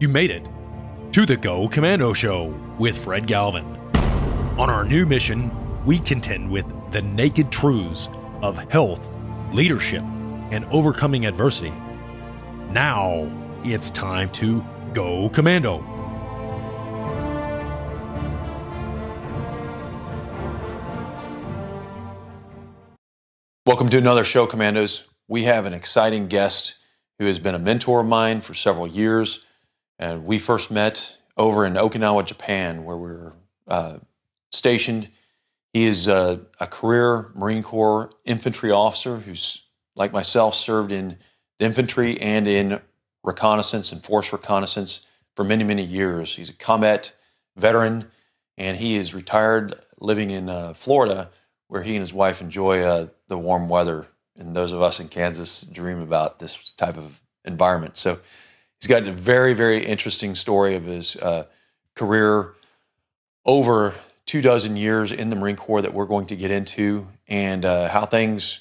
You made it to the Go Commando Show with Fred Galvin. On our new mission, we contend with the naked truths of health, leadership, and overcoming adversity. Now it's time to Go Commando. Welcome to another show, Commandos. We have an exciting guest who has been a mentor of mine for several years. And we first met over in Okinawa, Japan, where we were stationed. He is a career Marine Corps infantry officer who's, like myself, served in the infantry and in reconnaissance and force reconnaissance for many, many years. He's a combat veteran, and he is retired, living in Florida, where he and his wife enjoy the warm weather. And those of us in Kansas dream about this type of environment. So he's got a very, very interesting story of his career over 24 years in the Marine Corps that we're going to get into, and how things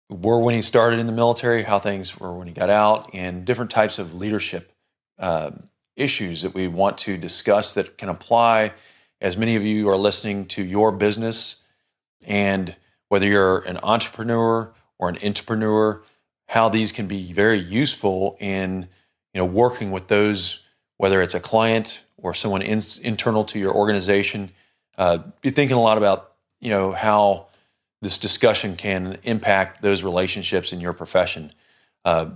were when he started in the military, how things were when he got out, and different types of leadership issues that we want to discuss that can apply, as many of you are listening, to your business. And whether you're an entrepreneur or an entrepreneur, how these can be very useful in working with those, whether it's a client or someone internal to your organization. Be thinking a lot about how this discussion can impact those relationships in your profession.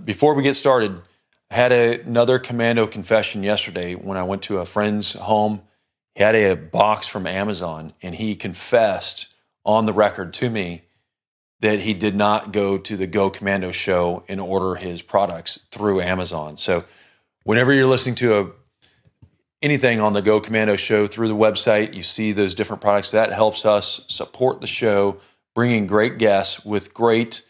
Before we get started, I had another commando confession yesterday when I went to a friend's home. He had a box from Amazon, and he confessed on the record to me that he did not go to the Go Commando show and order his products through Amazon. So whenever you're listening to anything on the Go Commando show through the website, you see those different products. That helps us support the show, bringing great guests with great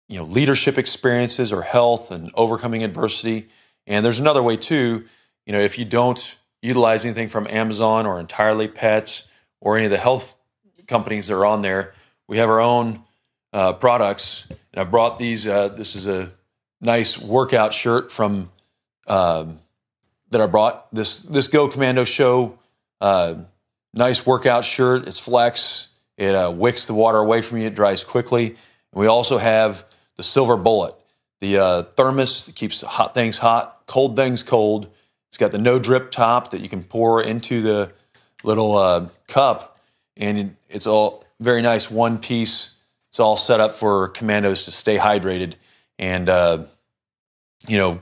leadership experiences or health and overcoming adversity. And there's another way too, if you don't utilize anything from Amazon or Entirely Pets or any of the health companies that are on there, we have our own products. And I brought these. This is a nice workout shirt from that I brought. This Go Commando show, nice workout shirt. It's flex. It wicks the water away from you. It dries quickly. And we also have the Silver Bullet, the thermos that keeps hot things hot, cold things cold. It's got the no drip top that you can pour into the little cup, and it's all very nice, one piece. It's all set up for commandos to stay hydrated and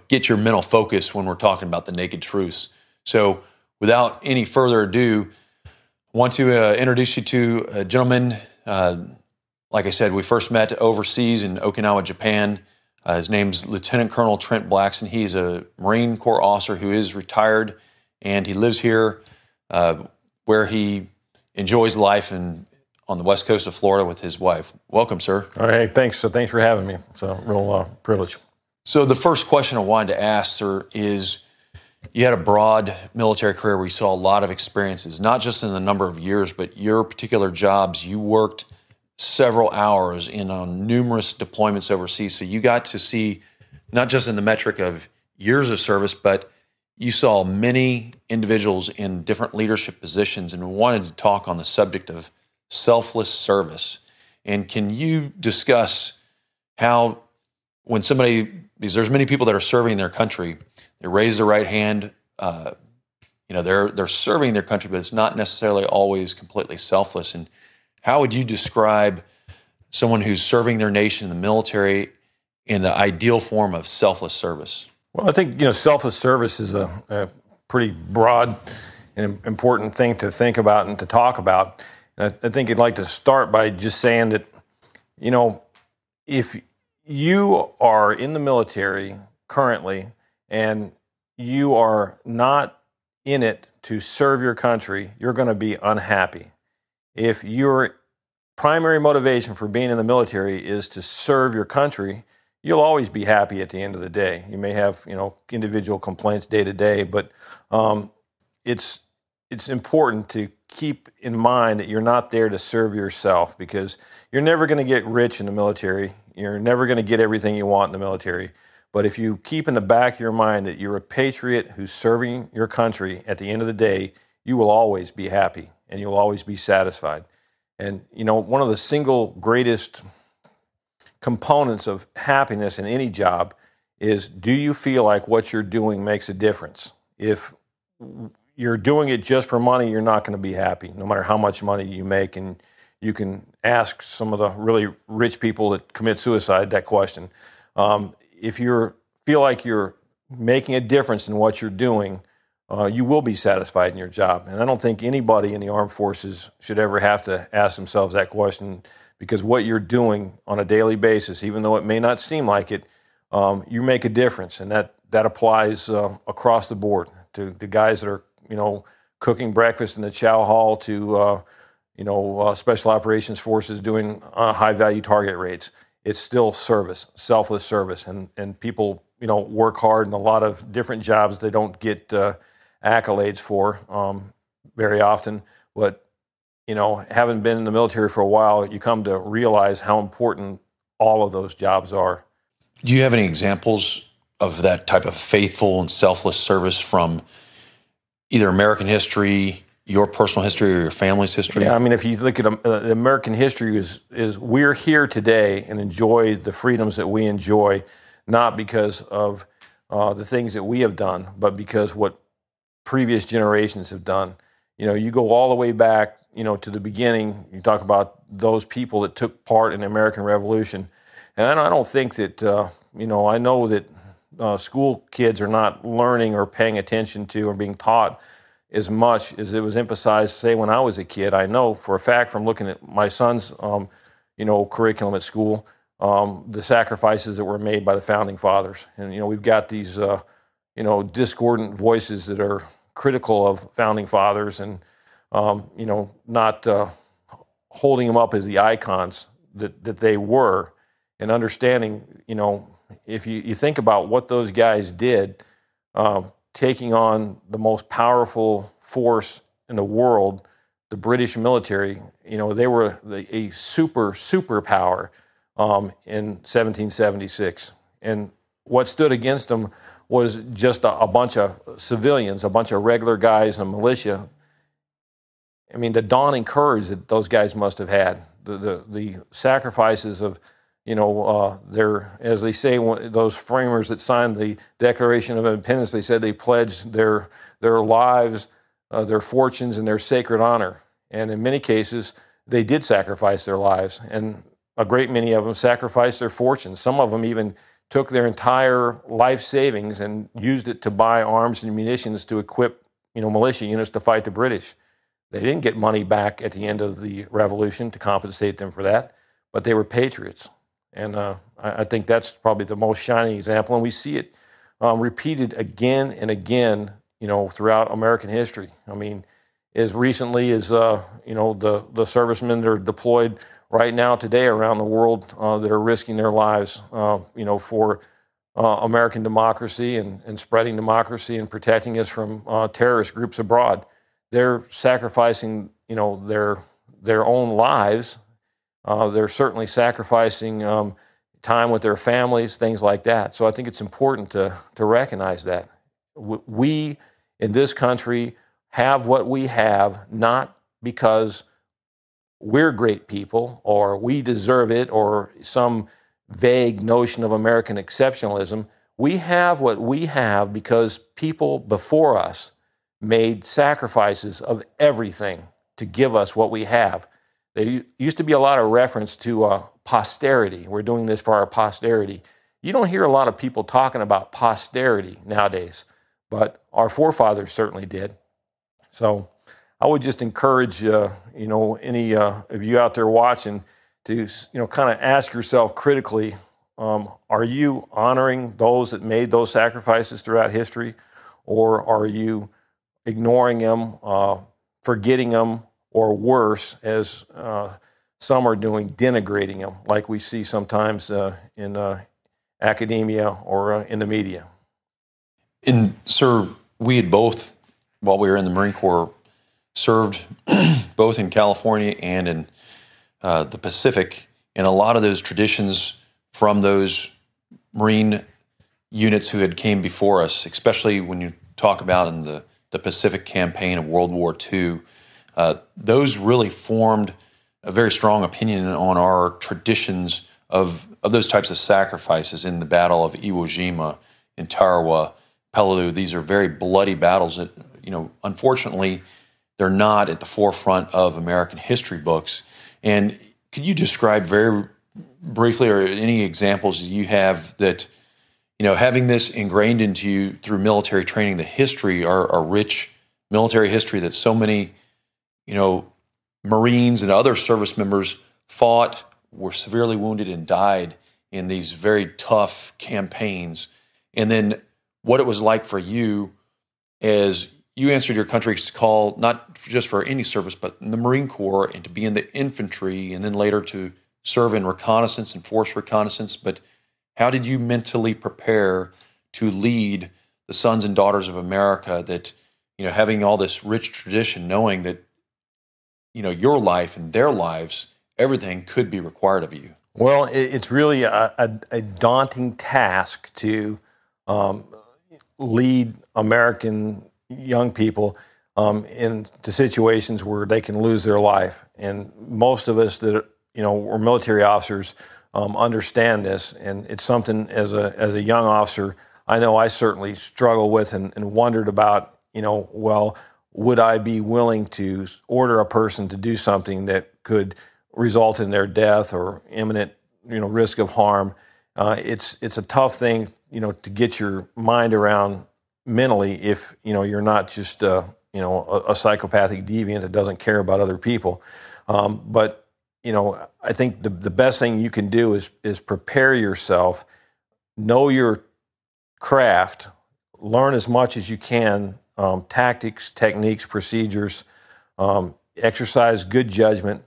get your mental focus when we're talking about the naked truths. So without any further ado, I want to introduce you to a gentleman. Like I said, we first met overseas in Okinawa, Japan. His name's Lieutenant Colonel Trent Blackson. He's a Marine Corps officer who is retired, and he lives here where he enjoys life and on the west coast of Florida with his wife. Welcome, sir. All right, thanks. So thanks for having me. It's a real privilege. So the first question I wanted to ask, sir, is you had a broad military career where you saw a lot of experiences, not just in the number of years, but your particular jobs. You worked several hours on numerous deployments overseas. So you got to see, not just in the metric of years of service, but you saw many individuals in different leadership positions, and wanted to talk on the subject of selfless service. And can you discuss how, when somebody, because there's many people that are serving their country, they raise their right hand, they're serving their country, but it's not necessarily always completely selfless. And how would you describe someone who's serving their nation in the military in the ideal form of selfless service? Well, I think, selfless service is a pretty broad and important thing to think about and to talk about. And I think I'd like to start by just saying that, if you are in the military currently and you are not in it to serve your country, you're going to be unhappy. If your primary motivation for being in the military is to serve your country, you'll always be happy at the end of the day. You may have, individual complaints day to day, but it's important to keep in mind that you're not there to serve yourself, because you're never going to get rich in the military. You're never going to get everything you want in the military. But if you keep in the back of your mind that you're a patriot who's serving your country, at the end of the day, you will always be happy and you'll always be satisfied. And, one of the single greatest components of happiness in any job is, do you feel like what you're doing makes a difference? If you're doing it just for money, you're not going to be happy, no matter how much money you make. And you can ask some of the really rich people that commit suicide that question. If you feel like you're making a difference in what you're doing, you will be satisfied in your job. And I don't think anybody in the armed forces should ever have to ask themselves that question, because what you're doing on a daily basis, even though it may not seem like it, you make a difference. And that applies across the board to the guys that are, cooking breakfast in the chow hall, to, special operations forces doing high-value target raids. It's still service, selfless service. And people, work hard in a lot of different jobs they don't get accolades for very often. But, having been in the military for a while, you come to realize how important all of those jobs are. Do you have any examples of that type of faithful and selfless service from either American history, your personal history, or your family's history? Yeah, I mean, if you look at American history, is we're here today and enjoy the freedoms that we enjoy, not because of the things that we have done, but because what previous generations have done. You go all the way back, to the beginning. You talk about those people that took part in the American Revolution. And I don't think that, I know that school kids are not learning or paying attention to or being taught as much as it was emphasized, say, when I was a kid. I know for a fact from looking at my son's, curriculum at school, the sacrifices that were made by the Founding Fathers. And, we've got these, discordant voices that are critical of Founding Fathers and, not holding them up as the icons that they were, and understanding, if you think about what those guys did, taking on the most powerful force in the world, the British military, they were a superpower in 1776. And what stood against them was just a bunch of civilians, a bunch of regular guys and militia. I mean, the dawning courage that those guys must have had, the sacrifices of, their, as they say, those framers that signed the Declaration of Independence, they said they pledged their lives, their fortunes, and their sacred honor. And in many cases, they did sacrifice their lives. And a great many of them sacrificed their fortunes. Some of them even took their entire life savings and used it to buy arms and munitions to equip, militia units to fight the British. They didn't get money back at the end of the revolution to compensate them for that, but they were patriots. And I think that's probably the most shining example. And we see it repeated again and again, throughout American history. I mean, as recently as, the servicemen that are deployed right now today around the world that are risking their lives, for American democracy and spreading democracy and protecting us from terrorist groups abroad. They're sacrificing, their own lives. They're certainly sacrificing time with their families, things like that. So I think it's important to recognize that. We in this country have what we have, not because we're great people or we deserve it or some vague notion of American exceptionalism. We have what we have because people before us made sacrifices of everything to give us what we have. There used to be a lot of reference to posterity. We're doing this for our posterity. You don't hear a lot of people talking about posterity nowadays, but our forefathers certainly did. So I would just encourage, any of you out there watching to, kind of ask yourself critically, are you honoring those that made those sacrifices throughout history, or are you ignoring them, forgetting them, or worse, as some are doing, denigrating them, like we see sometimes in academia or in the media? And, sir, we had both, while we were in the Marine Corps, served both in California and in the Pacific, and a lot of those traditions from those Marine units who had came before us, especially when you talk about in the Pacific Campaign of World War II. Those really formed a very strong opinion on our traditions of those types of sacrifices in the Battle of Iwo Jima, in Tarawa, Peleliu. These are very bloody battles that, unfortunately, they're not at the forefront of American history books. And could you describe very briefly, or any examples you have that, having this ingrained into you through military training, the history, our rich military history that so many, Marines and other service members fought, were severely wounded, and died in these very tough campaigns. And then what it was like for you as you answered your country's call, not just for any service, but in the Marine Corps, and to be in the infantry, and then later to serve in reconnaissance and force reconnaissance. But how did you mentally prepare to lead the sons and daughters of America that, having all this rich tradition, knowing that, your life and their lives, everything could be required of you? Well, it's really a daunting task to lead American young people into situations where they can lose their life. And most of us that, we're military officers, understand this. And it's something as a young officer, I know I certainly struggle with and wondered about, well, would I be willing to order a person to do something that could result in their death or imminent, risk of harm? It's a tough thing, to get your mind around mentally if, you're not just, a psychopathic deviant that doesn't care about other people. But, I think the best thing you can do is prepare yourself, know your craft, learn as much as you can, tactics, techniques, procedures, exercise good judgment,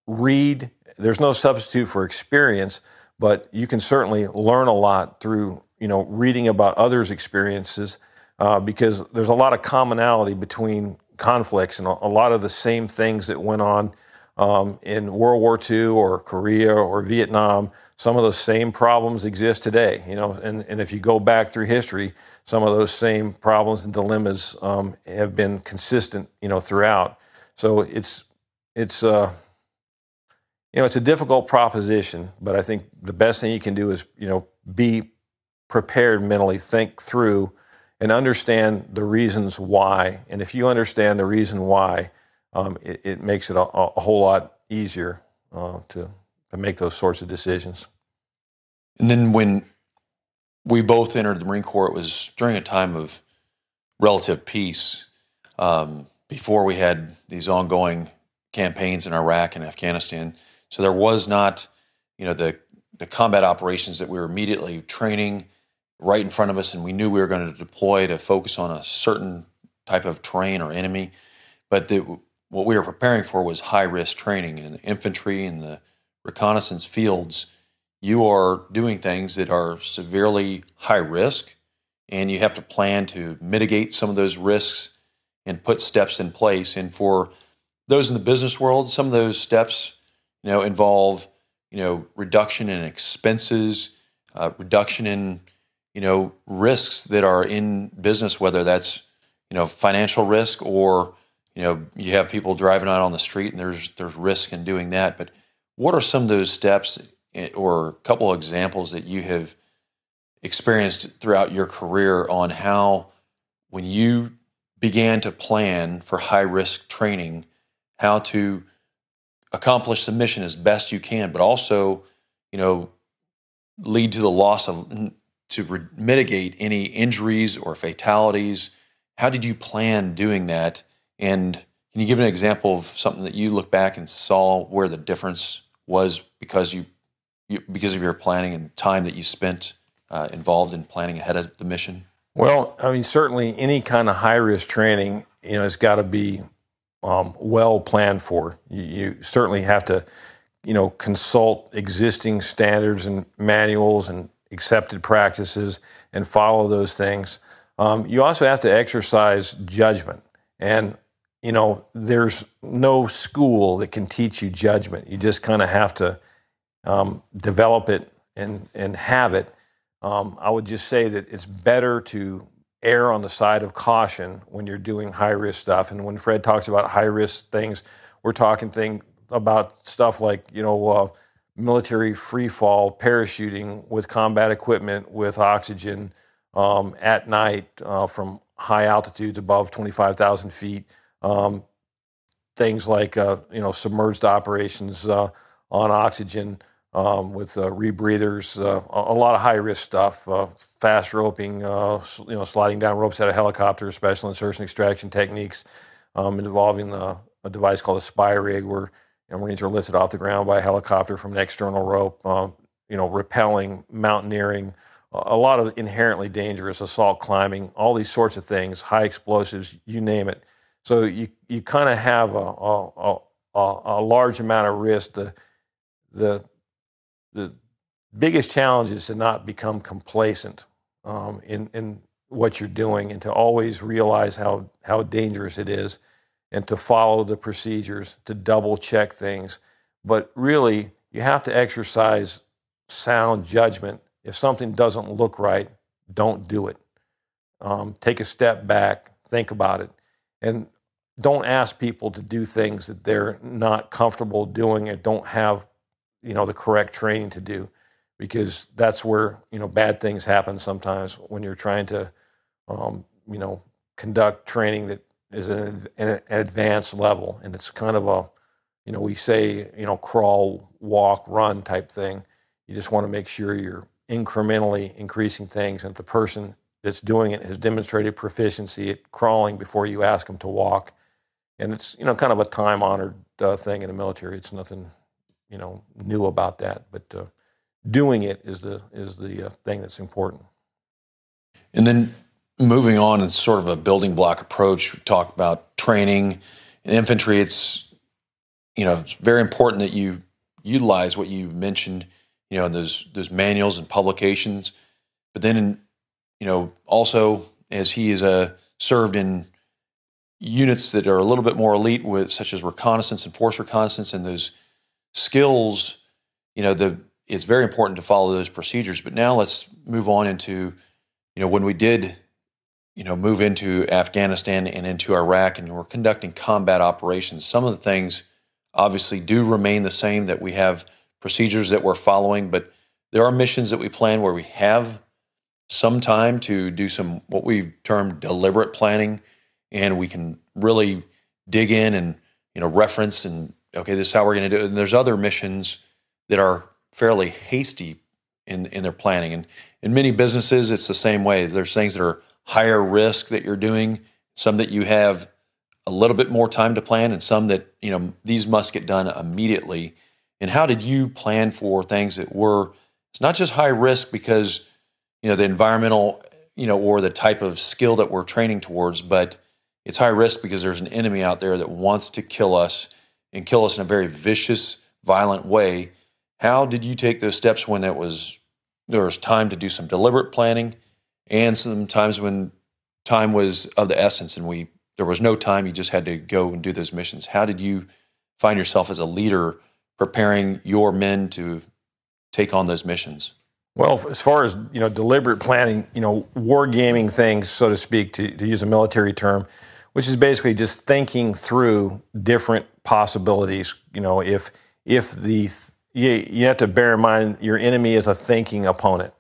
read. There's no substitute for experience, but you can certainly learn a lot through, reading about others' experiences, because there's a lot of commonality between conflicts and a lot of the same things that went on in World War II or Korea or Vietnam. Some of those same problems exist today, and if you go back through history, some of those same problems and dilemmas have been consistent, throughout. So it's a difficult proposition, but I think the best thing you can do is, be prepared mentally, think through, and understand the reasons why. And if you understand the reason why, it makes it a whole lot easier to make those sorts of decisions. And then when we both entered the Marine Corps, it was during a time of relative peace, before we had these ongoing campaigns in Iraq and Afghanistan. So there was not, the combat operations that we were immediately training right in front of us, and we knew we were going to deploy to focus on a certain type of terrain or enemy. But what we were preparing for was high-risk training. In the infantry and the reconnaissance fields, you are doing things that are severely high risk, and you have to plan to mitigate some of those risks and put steps in place. And for those in the business world, some of those steps, involve, reduction in expenses, reduction in, risks that are in business, whether that's, financial risk or, you have people driving out on the street and there's risk in doing that. But what are some of those steps or a couple of examples that you have experienced throughout your career on how, when you began to plan for high-risk training, how to accomplish the mission as best you can, but also, lead to the loss of, mitigate any injuries or fatalities? How did you plan doing that? And can you give an example of something that you look back and saw where the difference was because of your planning and time that you spent involved in planning ahead of the mission? Well, certainly any kind of high-risk training, has got to be well planned for. You certainly have to, consult existing standards and manuals and accepted practices and follow those things. You also have to exercise judgment. And, there's no school that can teach you judgment. You just kind of have to develop it and have it. I would just say that it's better to err on the side of caution when you're doing high-risk stuff. And when Fred talks about high-risk things, we're talking about stuff like, military free fall, parachuting with combat equipment, with oxygen at night from high altitudes above 25,000 feet. Things like, submerged operations on oxygen with rebreathers, a lot of high-risk stuff, fast roping, sliding down ropes out of helicopters, special insertion extraction techniques involving a device called a spy rig, where Marines are lifted off the ground by a helicopter from an external rope, rappelling, mountaineering, a lot of inherently dangerous assault climbing, all these sorts of things, high explosives, you name it. So you kind of have a large amount of risk. The biggest challenge is to not become complacent in what you're doing, and to always realize how dangerous it is, and to follow the procedures, to double check things. But really, you have to exercise sound judgment. If something doesn't look right, don't do it. Take a step back, think about it, and don't ask people to do things that they're not comfortable doing and don't have, the correct training to do, because that's where, bad things happen sometimes when you're trying to, conduct training that is an advanced level. And it's kind of we say, crawl, walk, run type thing. You just want to make sure you're incrementally increasing things, and the person that's doing it has demonstrated proficiency at crawling before you ask them to walk. And it's, kind of a time-honored thing in the military. It's nothing, new about that. But doing it is the thing that's important. And then moving on in sort of a building block approach, we talk about training and infantry. It's very important that you utilize what you mentioned, in those manuals and publications. But then, also as he is served in units that are a little bit more elite, with such as reconnaissance and force reconnaissance, and those skills, it's very important to follow those procedures. But now let's move on into, when we did, move into Afghanistan and into Iraq, and we're conducting combat operations. Some of the things obviously do remain the same, that we have procedures that we're following, but there are missions that we plan where we have some time to do some, what we've termed deliberate planning, and we can really dig in and, reference and, okay, this is how we're going to do it. And there's other missions that are fairly hasty in their planning. And in many businesses, it's the same way. There's things that are higher risk that you're doing, some that you have a little bit more time to plan, and some that, these must get done immediately. And how did you plan for things that were, it's not just high risk because, the environmental, or the type of skill that we're training towards, but it's high risk because there's an enemy out there that wants to kill us, and kill us in a very vicious, violent way. How did you take those steps when there was time to do some deliberate planning, and sometimes when time was of the essence and there was no time, you just had to go and do those missions? How did you find yourself as a leader preparing your men to take on those missions? Well, as far as, deliberate planning, wargaming things, so to speak, to use a military term, which is basically just thinking through different possibilities. If you have to bear in mind your enemy is a thinking opponent,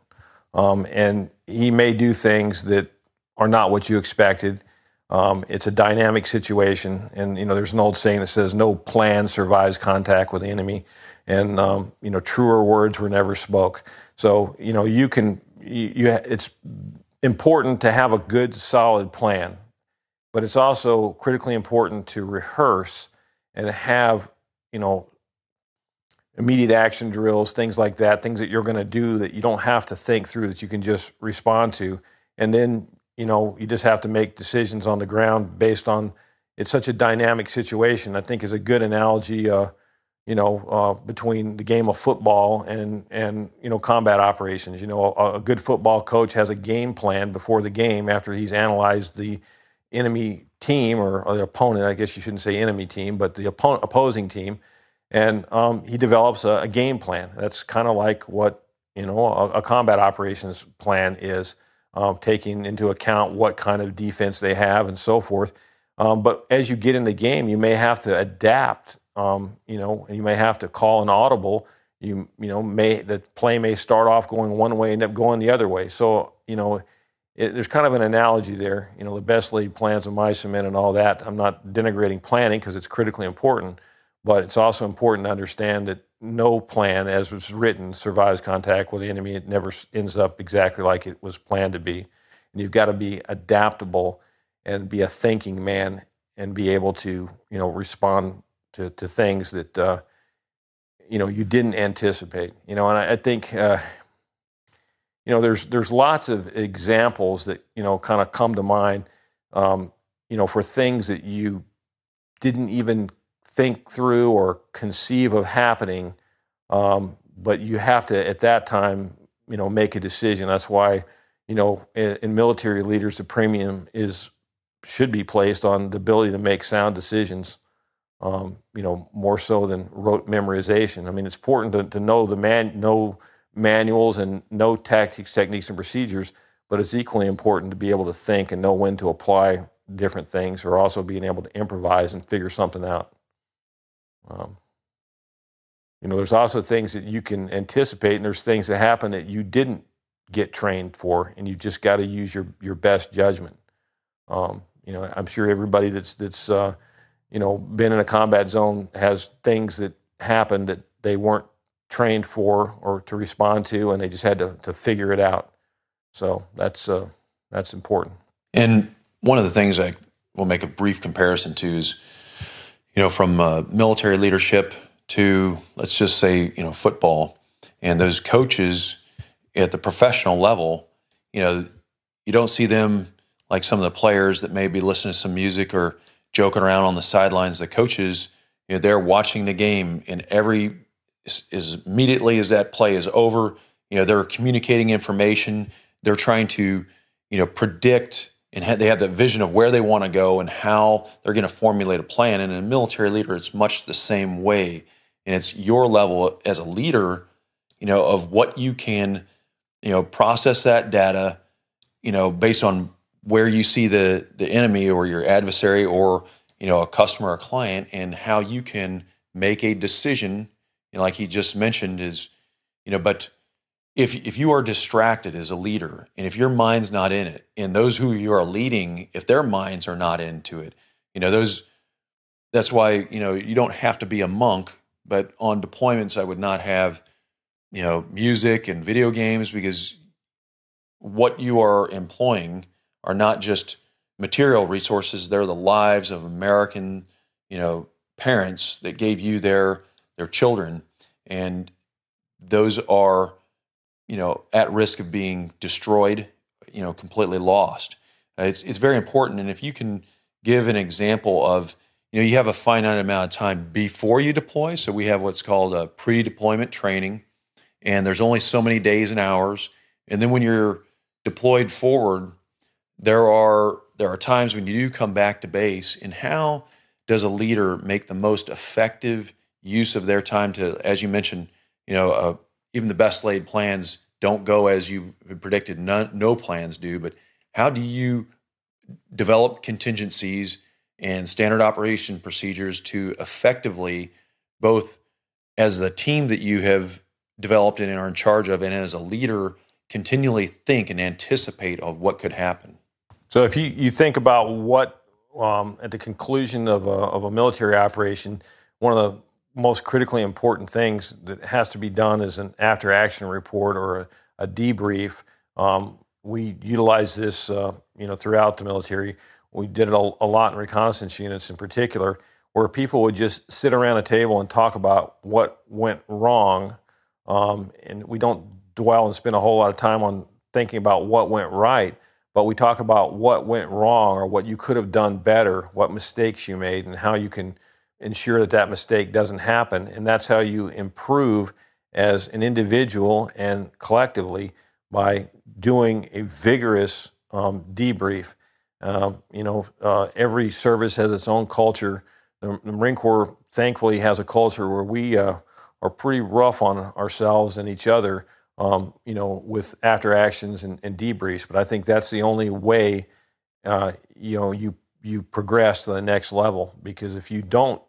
and he may do things that are not what you expected. It's a dynamic situation, and there's an old saying that says no plan survives contact with the enemy, and truer words were never spoke. So it's important to have a good, solid plan, but it's also critically important to rehearse and have immediate action drills, things like that, things that you're going to do that you don't have to think through, that you can just respond to, and then you just have to make decisions on the ground based on, it's such a dynamic situation. I think is a good analogy, between the game of football and combat operations. A good football coach has a game plan before the game after he's analyzed the enemy team, or the opponent. I guess you shouldn't say enemy team, but the opposing team, and he develops a game plan. That's kind of like what a combat operations plan is, taking into account what kind of defense they have and so forth. But as you get in the game, you may have to adapt, and you may have to call an audible. The play may start off going one way, end up going the other way. So, there's kind of an analogy there. The best laid plans of mice and men and all that. I'm not denigrating planning because it's critically important, but it's also important to understand that no plan, as was written, survives contact with the enemy. It never ends up exactly like it was planned to be. And you've got to be adaptable and be a thinking man and be able to, respond to things that, you didn't anticipate. And I think, there's lots of examples that, kind of come to mind, for things that you didn't even think through or conceive of happening, but you have to, at that time, make a decision. That's why, in military leaders, the premium should be placed on the ability to make sound decisions, more so than rote memorization. I mean, it's important to know know manuals and know tactics, techniques, and procedures, but it's equally important to be able to think and know when to apply different things, or also being able to improvise and figure something out. There's also things that you can anticipate, and there's things that happen that you didn't get trained for, and you just got to use your best judgment. I'm sure everybody that's been in a combat zone has things that happened that they weren't trained for or to respond to, and they just had to figure it out. So that's important. And one of the things I will make a brief comparison to is, from military leadership to, let's just say, football, and those coaches at the professional level, you don't see them like some of the players that may be listening to some music or joking around on the sidelines. The coaches, they're watching the game, and as immediately as that play is over, they're communicating information. They're trying to, predict, and they have that vision of where they want to go and how they're going to formulate a plan. And in a military leader, it's much the same way. And it's your level as a leader, of what you can, process that data, based on where you see the enemy or your adversary or, a customer or client, and how you can make a decision. Like he just mentioned is, but if you are distracted as a leader, and if your mind's not in it, and those who you are leading, if their minds are not into it, that's why, you don't have to be a monk, but on deployments, I would not have, music and video games, because what you are employing are not just material resources. They're the lives of American, parents that gave you their children, and those are, at risk of being destroyed, completely lost. It's very important. And if you can give an example of, you have a finite amount of time before you deploy. So we have what's called a pre-deployment training, and there's only so many days and hours. And then when you're deployed forward, there are times when you do come back to base. And how does a leader make the most effective use of their time to, as you mentioned, even the best laid plans don't go as you predicted. No plans do. But how do you develop contingencies and standard operation procedures to effectively, both as the team that you have developed and are in charge of, and as a leader, continually think and anticipate of what could happen? So if you think about what, at the conclusion of a military operation, one of the most critically important things that has to be done is an after-action report or a debrief. We utilize this, throughout the military. We did it a lot in reconnaissance units in particular, where people would just sit around a table and talk about what went wrong. And we don't dwell and spend a whole lot of time on thinking about what went right, but we talk about what went wrong or what you could have done better, what mistakes you made, and how you can ensure that mistake doesn't happen. And that's how you improve as an individual and collectively, by doing a vigorous debrief. Every service has its own culture. The Marine Corps, thankfully, has a culture where we are pretty rough on ourselves and each other with after actions and debriefs. But I think that's the only way, you progress to the next level. Because if you don't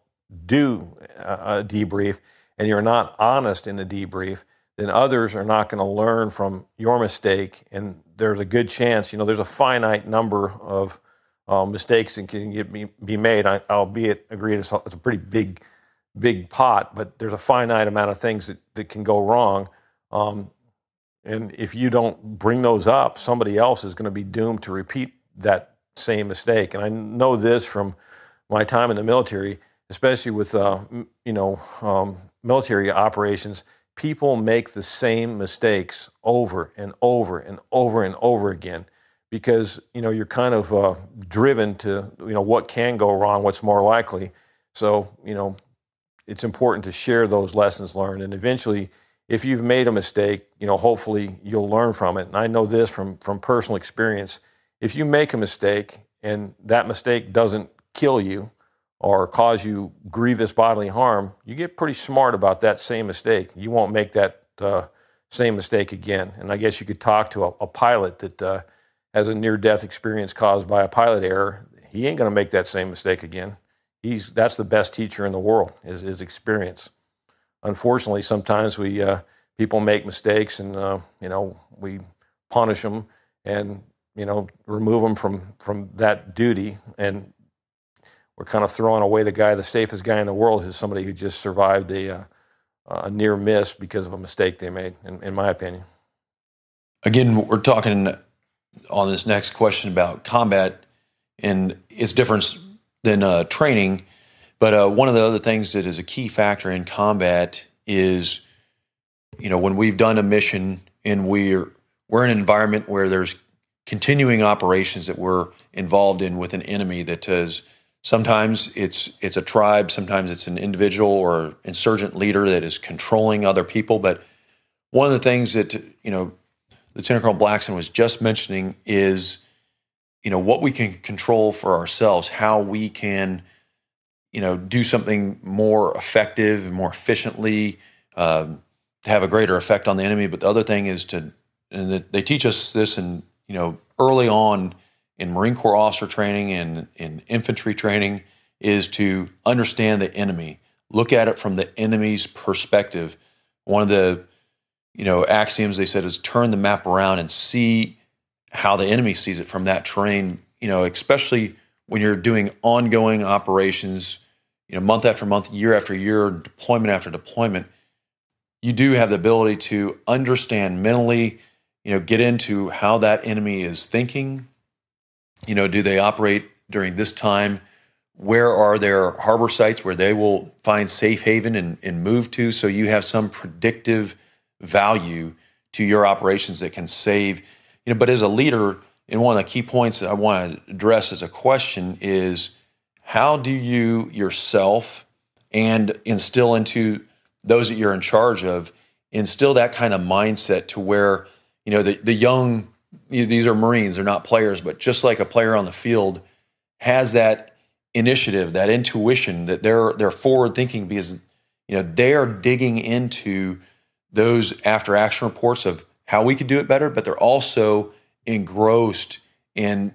do a debrief and you're not honest in the debrief, then others are not going to learn from your mistake. And there's a good chance, there's a finite number of mistakes that can be made. Albeit, agreed, it's a pretty big pot, but there's a finite amount of things that can go wrong. And if you don't bring those up, somebody else is going to be doomed to repeat that same mistake. And I know this from my time in the military, especially with military operations. People make the same mistakes over and over and over and over again because you're kind of driven to what can go wrong, what's more likely. So it's important to share those lessons learned, and eventually, if you've made a mistake, hopefully you'll learn from it. And I know this from personal experience. If you make a mistake and that mistake doesn't kill you or cause you grievous bodily harm, you get pretty smart about that same mistake. You won't make that same mistake again. And I guess you could talk to a pilot that has a near-death experience caused by a pilot error. He ain't going to make that same mistake again. That's the best teacher in the world, is experience. Unfortunately, sometimes people make mistakes, and we punish them and remove them from that duty, and we're kind of throwing away the safest guy in the world, is somebody who just survived a near miss because of a mistake they made, in my opinion. Again, we're talking on this next question about combat and its difference than training. But one of the other things that is a key factor in combat is, when we've done a mission and we're in an environment where there's continuing operations that we're involved in with an enemy that is, sometimes it's a tribe, sometimes it's an individual or insurgent leader that is controlling other people. But one of the things that, Lieutenant Colonel Blackson was just mentioning is, what we can control for ourselves, how we can, do something more effective and more efficiently, to have a greater effect on the enemy. But the other thing is and they teach us this in, early on in Marine Corps officer training and in infantry training, is to understand the enemy, look at it from the enemy's perspective. One of the, axioms they said is turn the map around and see how the enemy sees it from that terrain, especially when you're doing ongoing operations, month after month, year after year, deployment after deployment. You do have the ability to understand mentally, get into how that enemy is thinking. Do they operate during this time? Where are their harbor sites where they will find safe haven and move to? So you have some predictive value to your operations that can save. But as a leader, and one of the key points that I want to address as a question is, how do you yourself and instill into those that you're in charge of, instill that kind of mindset to where, the young, these are Marines, they're not players, but just like a player on the field has that initiative, that intuition, that they're forward thinking because, they are digging into those after action reports of how we could do it better, but they're also engrossed in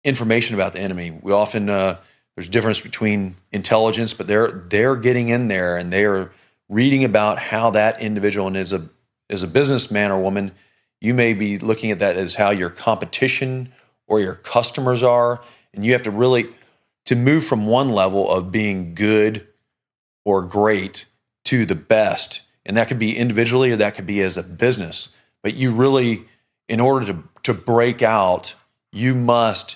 information about the enemy. We often, there's a difference between intelligence, but they're getting in there and they are reading about how that individual, and as a businessman or woman, you may be looking at that as how your competition or your customers are, and you have to really, to move from one level of being good or great to the best, and that could be individually or that could be as a business. But you really, in order to break out, you must,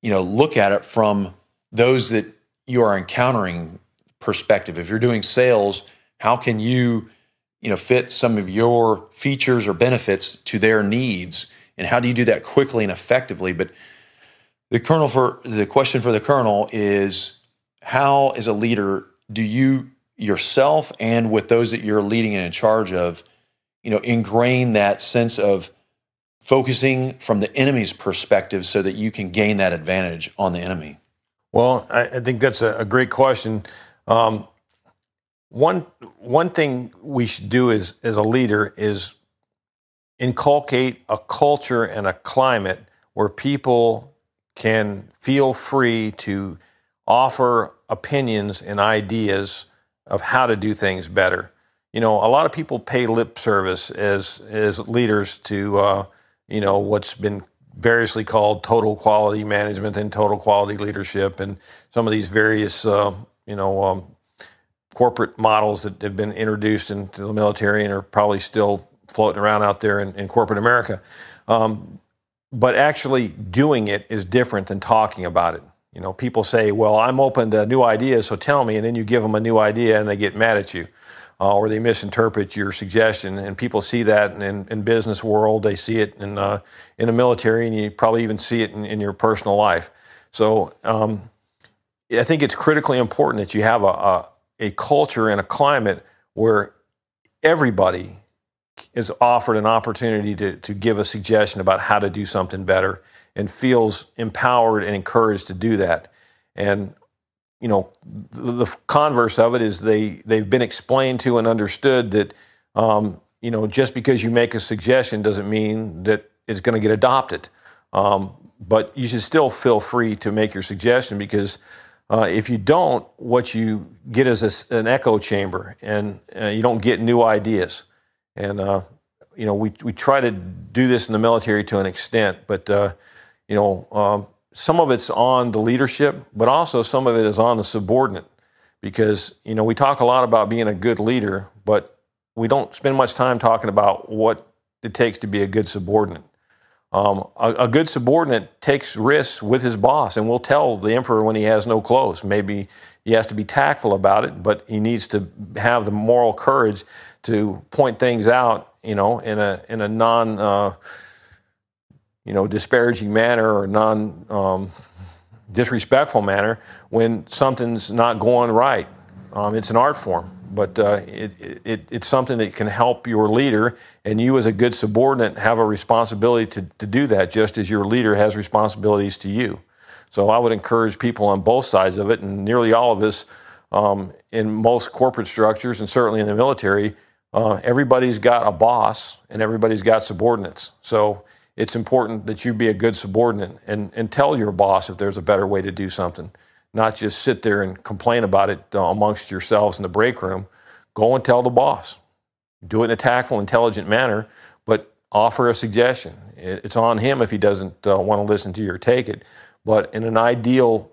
look at it from those that you are encountering perspective. If you're doing sales, how can you, fit some of your features or benefits to their needs, and how do you do that quickly and effectively? But the question for the colonel is, how, as a leader, do you yourself and with those that you're leading and in charge of, ingrain that sense of focusing from the enemy's perspective so that you can gain that advantage on the enemy? Well, I think that's a great question. One thing we should do as a leader is inculcate a culture and a climate where people can feel free to offer opinions and ideas of how to do things better. A lot of people pay lip service as leaders to, what's been variously called total quality management and total quality leadership, and some of these various, corporate models that have been introduced into the military and are probably still floating around out there in corporate America. But actually doing it is different than talking about it. People say, well, I'm open to new ideas, so tell me, and then you give them a new idea and they get mad at you. Or they misinterpret your suggestion, and people see that in business world. They see it in the military, and you probably even see it in your personal life. So I think it's critically important that you have a culture and a climate where everybody is offered an opportunity to give a suggestion about how to do something better and feels empowered and encouraged to do that. And the converse of it is they've been explained to and understood that, just because you make a suggestion doesn't mean that it's going to get adopted. But you should still feel free to make your suggestion, because if you don't, what you get is an echo chamber, and you don't get new ideas. And, we try to do this in the military to an extent, but, some of it's on the leadership, but also some of it is on the subordinate, because, we talk a lot about being a good leader, but we don't spend much time talking about what it takes to be a good subordinate. A good subordinate takes risks with his boss and will tell the emperor when he has no clothes. Maybe he has to be tactful about it, but he needs to have the moral courage to point things out, in a non disparaging manner or disrespectful manner when something's not going right. It's an art form, but it's something that can help your leader, and you as a good subordinate have a responsibility to do that, just as your leader has responsibilities to you. So I would encourage people on both sides of it, and nearly all of us in most corporate structures, and certainly in the military, everybody's got a boss and everybody's got subordinates. So it's important that you be a good subordinate and tell your boss if there's a better way to do something, not just sit there and complain about it amongst yourselves in the break room. Go and tell the boss. Do it in a tactful, intelligent manner, but offer a suggestion. It's on him if he doesn't want to listen to you or take it. But in an ideal,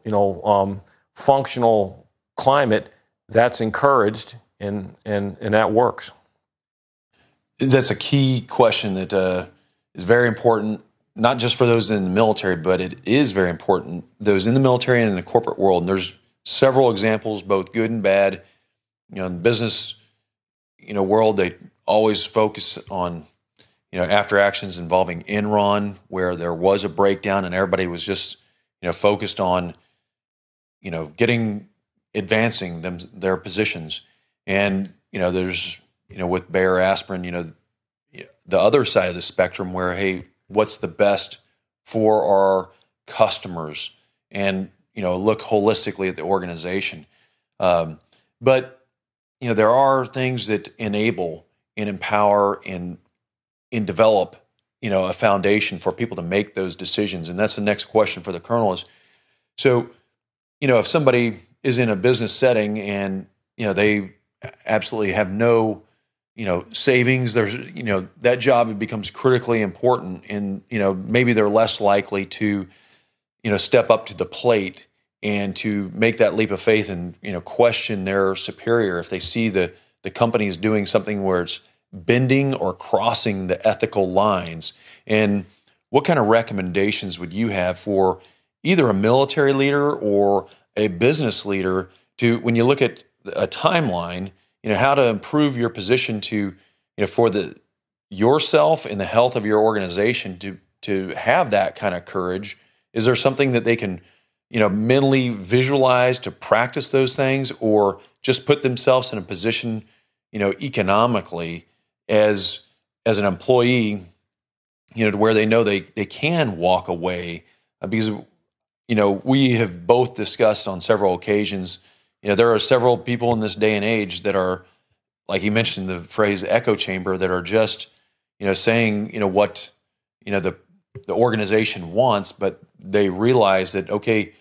functional climate, that's encouraged and that works. That's a key question that is very important, not just for those in the military, but it is very important, those in the military and in the corporate world. And there's several examples, both good and bad. In the business, world, they always focus on, after actions involving Enron, where there was a breakdown and everybody was just, focused on, advancing their positions. And, there's, with Bayer Aspirin, the other side of the spectrum where, hey, what's the best for our customers, and look holistically at the organization. But there are things that enable and empower and develop a foundation for people to make those decisions. And that's the next question for the colonel is, so if somebody is in a business setting and they absolutely have no savings, there's, that job becomes critically important, and, maybe they're less likely to, step up to the plate and to make that leap of faith and, question their superior if they see the company is doing something where it's bending or crossing the ethical lines. And what kind of recommendations would you have for either a military leader or a business leader to, when you look at a timeline, how to improve your position to, for yourself and the health of your organization to have that kind of courage? Is there something that they can, mentally visualize to practice those things, or just put themselves in a position, economically as an employee, to where they know they can walk away? Because, we have both discussed on several occasions, there are several people in this day and age that are, like you mentioned the phrase echo chamber, that are just, saying, what, the organization wants, but they realize that, okay,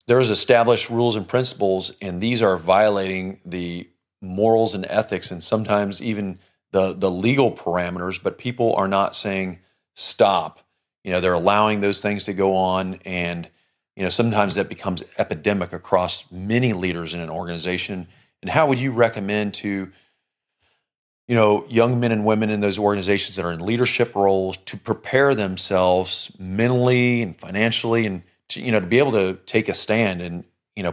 there's established rules and principles, and these are violating the morals and ethics, and sometimes even the legal parameters, but people are not saying stop. They're allowing those things to go on, and sometimes that becomes epidemic across many leaders in an organization. And how would you recommend to young men and women in those organizations that are in leadership roles to prepare themselves mentally and financially, and to be able to take a stand and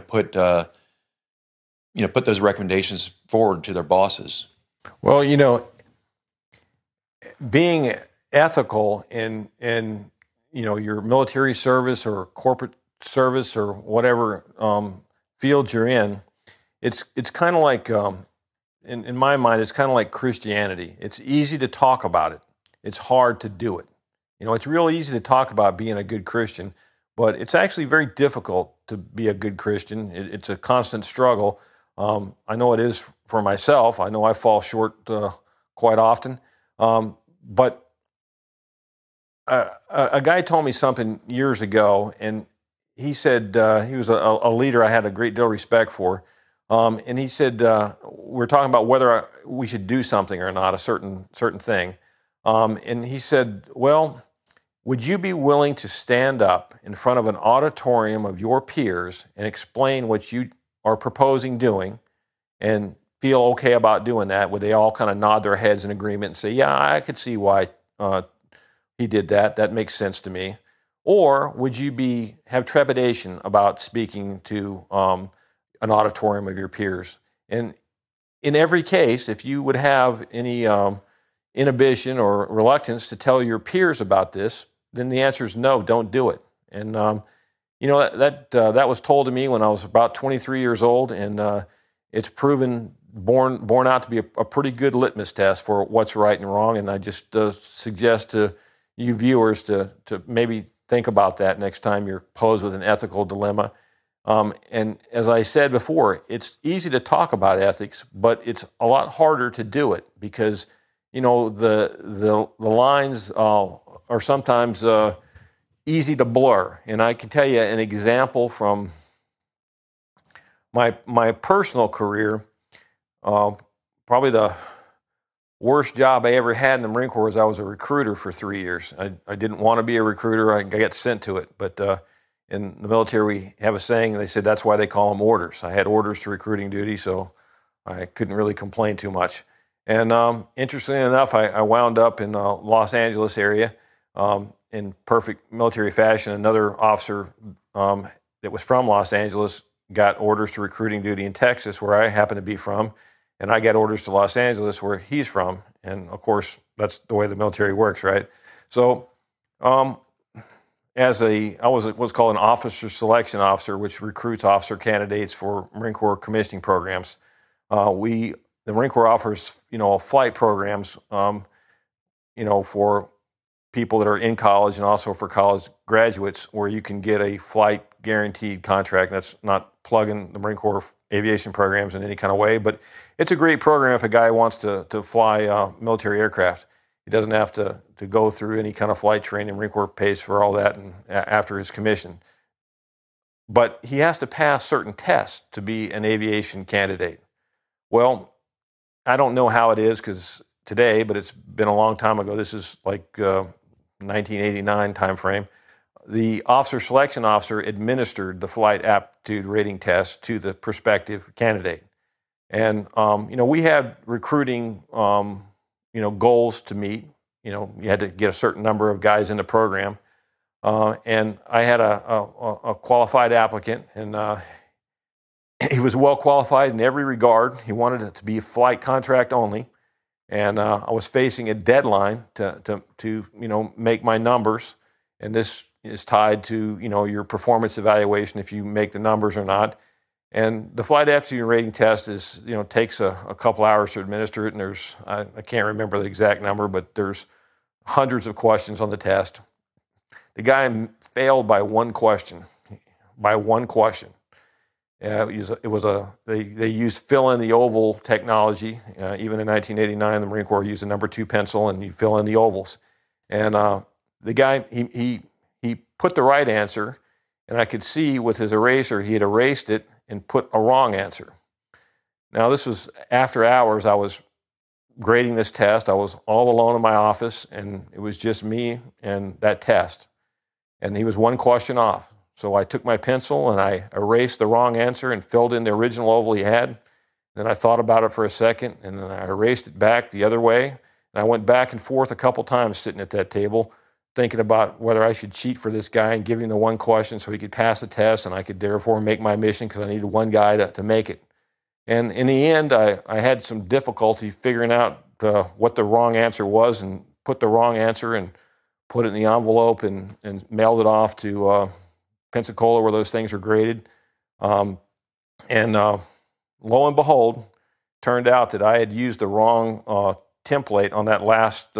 put those recommendations forward to their bosses? Well, being ethical in your military service or corporate service or whatever field you're in, it's kind of like in my mind, it's kind of like Christianity. It's easy to talk about it. It's hard to do it. It's real easy to talk about being a good Christian, but it's actually very difficult to be a good Christian. It's a constant struggle. I know it is for myself. I know I fall short quite often. But a guy told me something years ago, and he said he was a leader I had a great deal of respect for. And he said, we're talking about whether we should do something or not, a certain thing. And he said, well, would you be willing to stand up in front of an auditorium of your peers and explain what you are proposing doing and feel okay about doing that? Would they all kind of nod their heads in agreement and say, yeah, I could see why he did that. That makes sense to me. Or would you have trepidation about speaking to an auditorium of your peers? And in every case, if you would have any inhibition or reluctance to tell your peers about this, then the answer is no, don't do it. And that was told to me when I was about 23 years old, and it's borne out to be a pretty good litmus test for what's right and wrong. And I just suggest to you viewers to maybe think about that next time you're posed with an ethical dilemma. And as I said before, it's easy to talk about ethics, but it's a lot harder to do it because, the lines are sometimes easy to blur. And I can tell you an example from my personal career. Probably the worst job I ever had in the Marine Corps was I was a recruiter for 3 years. I didn't want to be a recruiter. I got sent to it, but in the military, we have a saying, they said that's why they call them orders. I had orders to recruiting duty, so I couldn't really complain too much. And interestingly enough, I wound up in the Los Angeles area in perfect military fashion. Another officer that was from Los Angeles got orders to recruiting duty in Texas, where I happen to be from, and I got orders to Los Angeles, where he's from. And, of course, that's the way the military works, right? So I was what's called an officer selection officer, which recruits officer candidates for Marine Corps commissioning programs. The Marine Corps offers, flight programs, for people that are in college and also for college graduates, where you can get a flight guaranteed contract. That's not plugging the Marine Corps aviation programs in any kind of way, but it's a great program if a guy wants to fly military aircraft. He doesn't have to go through any kind of flight training. Marine Corps pays for all that and after his commission. But he has to pass certain tests to be an aviation candidate. Well, I don't know how it is today, but it's been a long time ago. This is like 1989 time frame. The officer selection officer administered the flight aptitude rating test to the prospective candidate. And, we had recruiting goals to meet. You had to get a certain number of guys in the program. And I had a qualified applicant, and he was well qualified in every regard. He wanted it to be a flight contract only. And I was facing a deadline to make my numbers. And this is tied to, your performance evaluation, if you make the numbers or not. And the flight aptitude rating test takes a couple hours to administer it, and I can't remember the exact number, but there's hundreds of questions on the test. The guy failed by one question. They used fill in the oval technology. Even in 1989, the Marine Corps used a number 2 pencil, and you fill in the ovals. And the guy, he put the right answer, and I could see with his eraser he had erased it and put a wrong answer. Now, this was after hours. I was grading this test. I was all alone in my office, and it was just me and that test. And he was one question off. So I took my pencil and I erased the wrong answer and filled in the original oval he had. Then I thought about it for a second, and then I erased it back the other way. And I went back and forth a couple times sitting at that table, thinking about whether I should cheat for this guy and give him the one question so he could pass the test, and I could therefore make my mission because I needed one guy to make it. And in the end, I had some difficulty figuring out what the wrong answer was, and put the wrong answer and put it in the envelope and mailed it off to Pensacola, where those things are graded. Lo and behold, turned out that I had used the wrong template on that last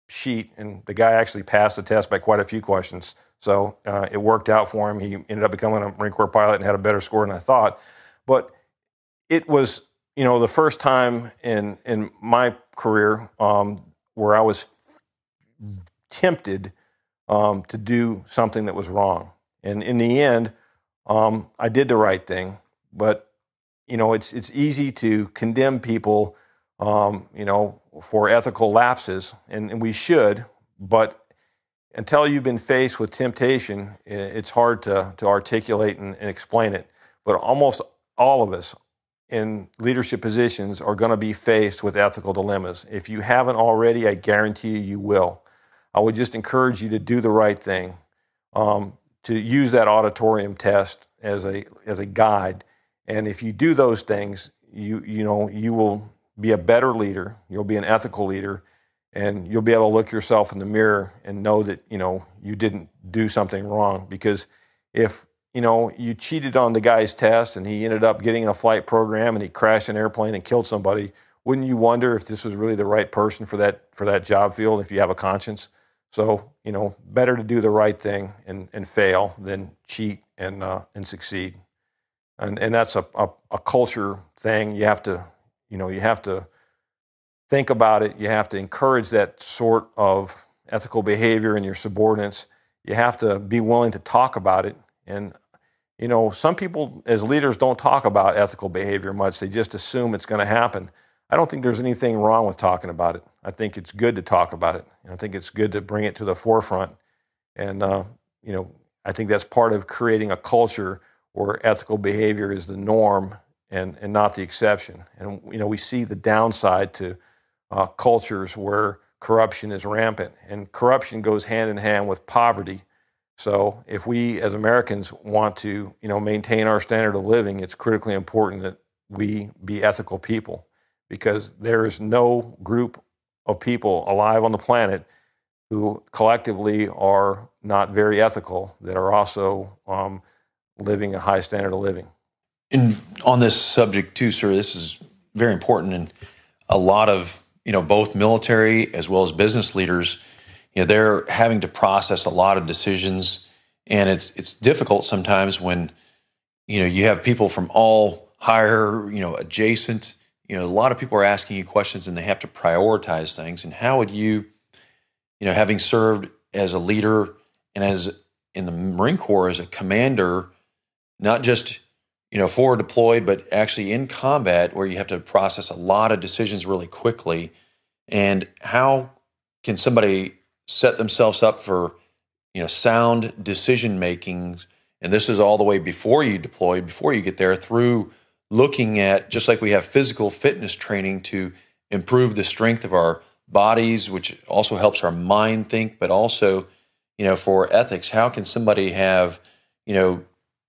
sheet, and the guy actually passed the test by quite a few questions. So it worked out for him. He ended up becoming a Marine Corps pilot and had a better score than I thought. But it was, the first time in my career where I was tempted to do something that was wrong. And in the end, I did the right thing. But, it's easy to condemn people, for ethical lapses, and we should. But until you've been faced with temptation, it's hard to articulate and explain it. But almost all of us in leadership positions are going to be faced with ethical dilemmas. If you haven't already, I guarantee you will. I would just encourage you to do the right thing, to use that auditorium test as a guide. And if you do those things, you will be a better leader. You'll be an ethical leader, and you'll be able to look yourself in the mirror and know that you didn't do something wrong. Because if you cheated on the guy's test and he ended up getting in a flight program and he crashed an airplane and killed somebody, wouldn't you wonder if this was really the right person for that job field if you have a conscience? So, better to do the right thing and fail than cheat and succeed. And that's a culture thing. You have to think about it. You have to encourage that sort of ethical behavior in your subordinates. You have to be willing to talk about it. And some people as leaders don't talk about ethical behavior much. They just assume it's going to happen. I don't think there's anything wrong with talking about it. I think it's good to talk about it. And I think it's good to bring it to the forefront. And, I think that's part of creating a culture where ethical behavior is the norm and not the exception. And, we see the downside to cultures where corruption is rampant. And corruption goes hand in hand with poverty. So if we as Americans want to, maintain our standard of living, it's critically important that we be ethical people, because there is no group of people alive on the planet who collectively are not very ethical that are also living a high standard of living. And on this subject too, sir, this is very important. And a lot of, both military as well as business leaders, they're having to process a lot of decisions, and it's difficult sometimes when, you have people from all higher, adjacent, a lot of people are asking you questions and they have to prioritize things. And how would you, having served as a leader and as in the Marine Corps as a commander, not just, forward deployed, but actually in combat where you have to process a lot of decisions really quickly, and how can somebody set themselves up for, sound decision making? And this is all the way before you deploy, before you get there, through looking at, just like we have physical fitness training to improve the strength of our bodies, which also helps our mind think, but also, for ethics, how can somebody have,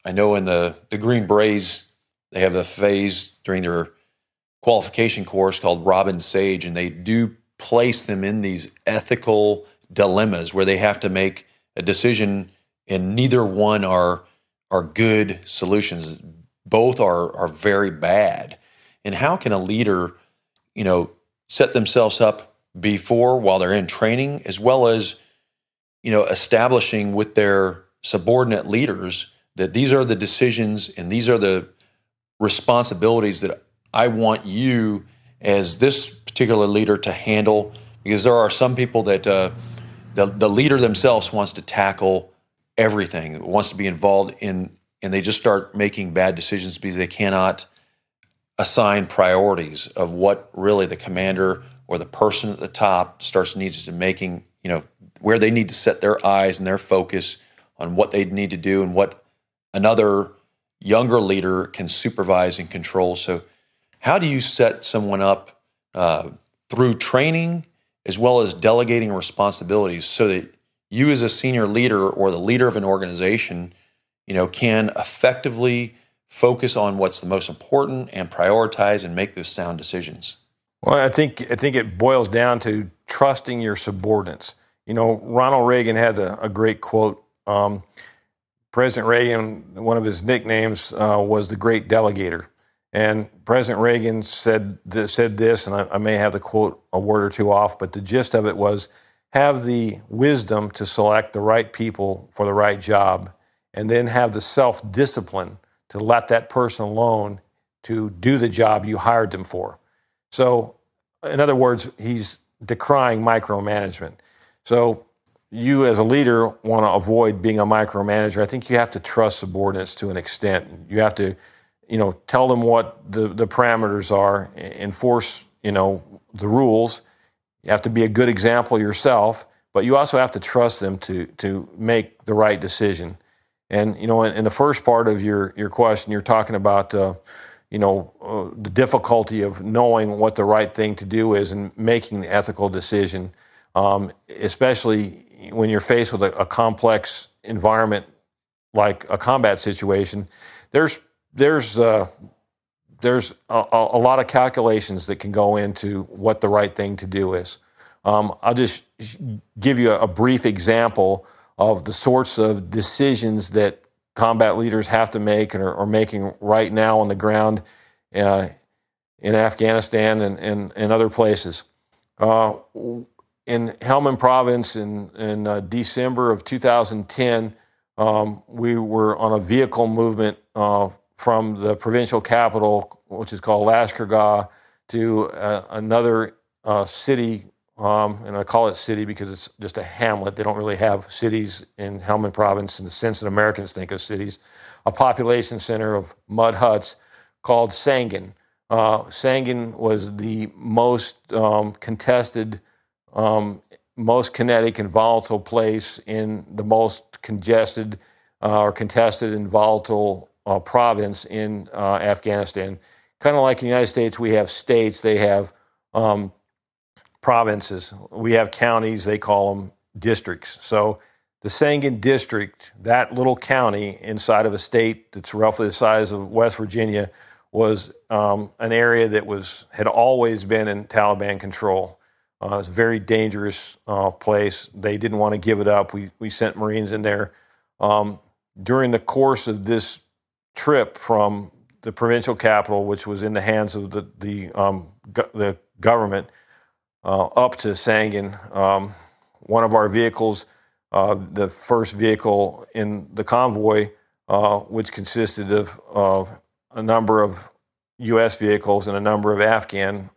I know in the Green Berets, they have a phase during their qualification course called Robin Sage, and they do place them in these ethical dilemmas where they have to make a decision, and neither one are good solutions. Both are very bad. And how can a leader, set themselves up before, while they're in training, as well as, establishing with their subordinate leaders that these are the decisions and these are the responsibilities that I want you as this particular leader to handle, because there are some people that the leader themselves wants to tackle everything, wants to be involved in, and they just start making bad decisions because they cannot assign priorities of what really the commander or the person at the top needs to making, where they need to set their eyes and their focus on what they need to do and what another younger leader can supervise and control. So how do you set someone up through training as well as delegating responsibilities so that you as a senior leader or the leader of an organization, can effectively focus on what's the most important and prioritize and make those sound decisions? Well, I think it boils down to trusting your subordinates. Ronald Reagan has a great quote. President Reagan, one of his nicknames was the Great Delegator. And President Reagan said this, and I may have the quote a word or two off, but the gist of it was, have the wisdom to select the right people for the right job, and then have the self-discipline to let that person alone to do the job you hired them for. So, in other words, he's decrying micromanagement. So, you as a leader want to avoid being a micromanager. I think you have to trust subordinates to an extent. You have to, tell them what the parameters are, enforce, the rules. You have to be a good example yourself, but you also have to trust them to make the right decision. And, in the first part of your question, you're talking about, the difficulty of knowing what the right thing to do is and making the ethical decision, especially when you're faced with a complex environment like a combat situation. There's a lot of calculations that can go into what the right thing to do is. I'll just give you a brief example of the sorts of decisions that combat leaders have to make and are making right now on the ground in Afghanistan and other places. In Helmand Province in December of 2010, we were on a vehicle movement from the provincial capital, which is called Lashkargah, to another city, and I call it city because it's just a hamlet. They don't really have cities in Helmand Province in the sense that Americans think of cities. A population center of mud huts called Sangin. Sangin was the most contested, most kinetic and volatile place in the most congested or contested and volatile province in Afghanistan. Kind of like in the United States, we have states, they have provinces. We have counties, they call them districts. So the Sangin district, that little county inside of a state that's roughly the size of West Virginia, was an area that had always been in Taliban control. It's a very dangerous place. They didn't want to give it up. We sent Marines in there. During the course of this trip from the provincial capital, which was in the hands of the government, up to Sangin, one of our vehicles, the first vehicle in the convoy, which consisted of a number of U.S. vehicles and a number of Afghan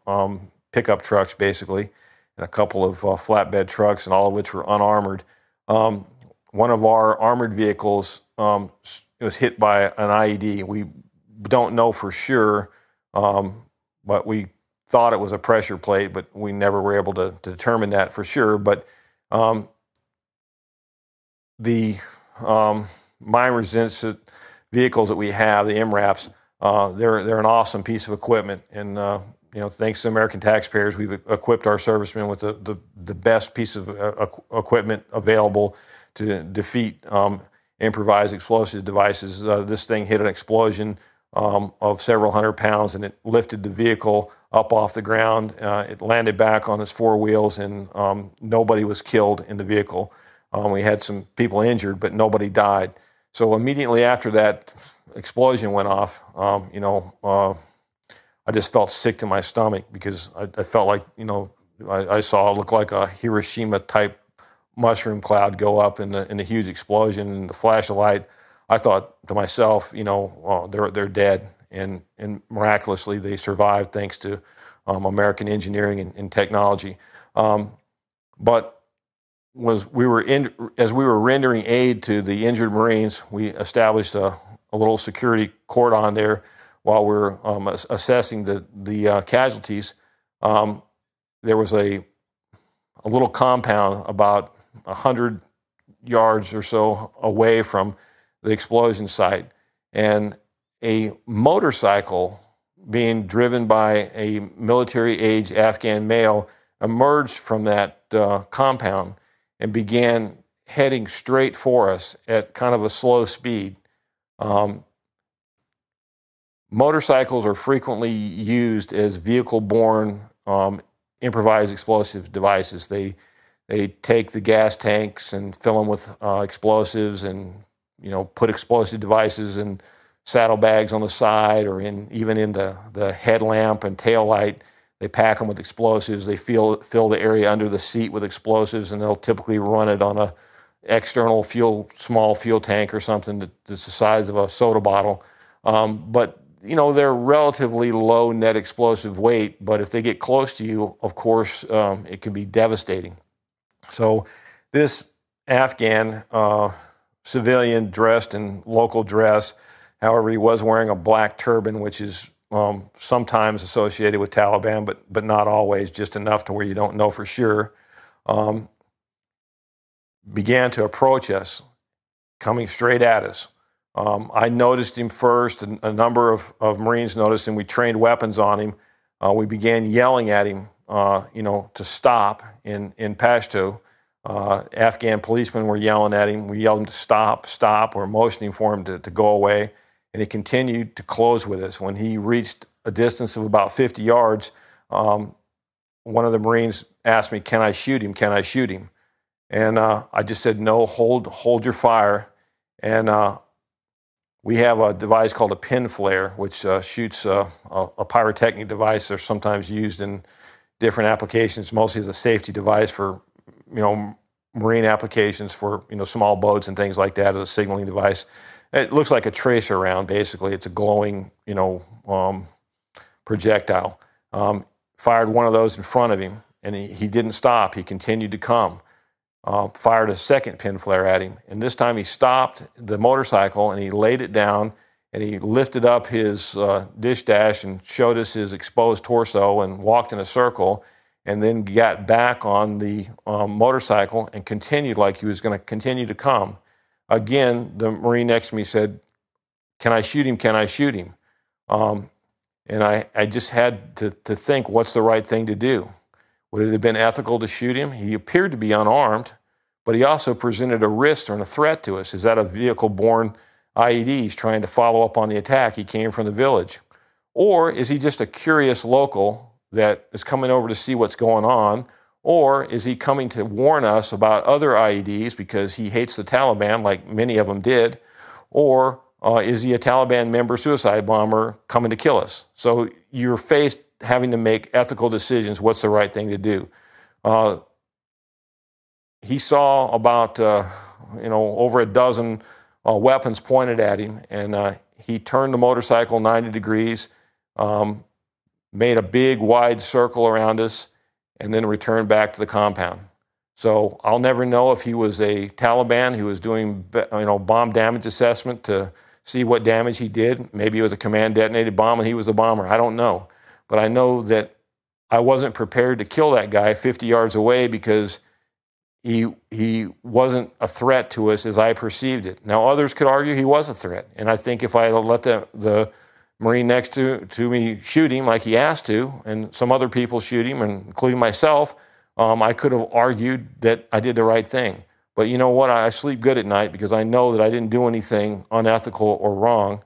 pickup trucks, basically, and a couple of flatbed trucks, and all of which were unarmored. One of our armored vehicles was hit by an IED. We don't know for sure, but we thought it was a pressure plate, but we never were able to determine that for sure. But the mine-resistant vehicles that we have, the MRAPs, they're an awesome piece of equipment, and thanks to American taxpayers, we've equipped our servicemen with the best piece of equipment available to defeat improvised explosive devices. This thing hit an explosion of several hundred pounds, and it lifted the vehicle up off the ground. It landed back on its four wheels, and nobody was killed in the vehicle. We had some people injured, but nobody died. So immediately after that explosion went off, I just felt sick to my stomach because I felt like, I saw it look like a Hiroshima-type mushroom cloud go up in the huge explosion and the flash of light. I thought to myself, well, they're dead, and miraculously they survived thanks to American engineering and technology. But as we were rendering aid to the injured Marines, we established a little security cordon there while we were assessing the casualties. There was a little compound about 100 yards or so away from the explosion site, and a motorcycle being driven by a military-age Afghan male emerged from that compound and began heading straight for us at kind of a slow speed. Motorcycles are frequently used as vehicle-borne improvised explosive devices. They take the gas tanks and fill them with explosives, and put explosive devices in saddlebags on the side, or even in the headlamp and tail light. They pack them with explosives. They fill the area under the seat with explosives, and they'll typically run it on a external small fuel tank or something that's the size of a soda bottle. But they're relatively low net explosive weight, but if they get close to you, of course, it can be devastating. So this Afghan civilian dressed in local dress, however, he was wearing a black turban, which is sometimes associated with Taliban, but not always, just enough to where you don't know for sure, began to approach us, coming straight at us. I noticed him first, and a number of Marines noticed him. We trained weapons on him. We began yelling at him, to stop in Pashto. Afghan policemen were yelling at him. We yelled him to stop. We're motioning for him to go away. And he continued to close with us. When he reached a distance of about 50 yards, one of the Marines asked me, "Can I shoot him? Can I shoot him?" And I just said, "No, hold your fire." And we have a device called a pin flare, which shoots a pyrotechnic device. They're sometimes used in different applications, mostly as a safety device for, marine applications for, small boats and things like that, as a signaling device. It looks like a tracer round, basically. It's a glowing, projectile. Fired one of those in front of him, and he didn't stop. He continued to come. Fired a second pin flare at him, and this time he stopped the motorcycle and he laid it down, and he lifted up his dish dash and showed us his exposed torso and walked in a circle, and then got back on the motorcycle and continued like he was going to continue to come. Again, the Marine next to me said, "Can I shoot him? Can I shoot him?" And I just had to think, what's the right thing to do? Would it have been ethical to shoot him? He appeared to be unarmed, but he also presented a risk and a threat to us. Is that a vehicle-borne IED? He's trying to follow up on the attack. He came from the village. Or is he just a curious local that is coming over to see what's going on? Or is he coming to warn us about other IEDs because he hates the Taliban, like many of them did? Or is he a Taliban member, suicide bomber, coming to kill us? So you're faced having to make ethical decisions. What's the right thing to do? He saw about over a dozen weapons pointed at him, and he turned the motorcycle 90 degrees, made a big wide circle around us, and then returned back to the compound. So I'll never know if he was a Taliban who was doing bomb damage assessment to see what damage he did. Maybe it was a command detonated bomb and he was the bomber. I don't know. But I know that I wasn't prepared to kill that guy 50 yards away because he wasn't a threat to us as I perceived it. Now, others could argue he was a threat. And I think if I had let the Marine next to me shoot him like he asked to, and some other people shoot him, including myself, I could have argued that I did the right thing. But you know what? I sleep good at night because I know that I didn't do anything unethical or wrong.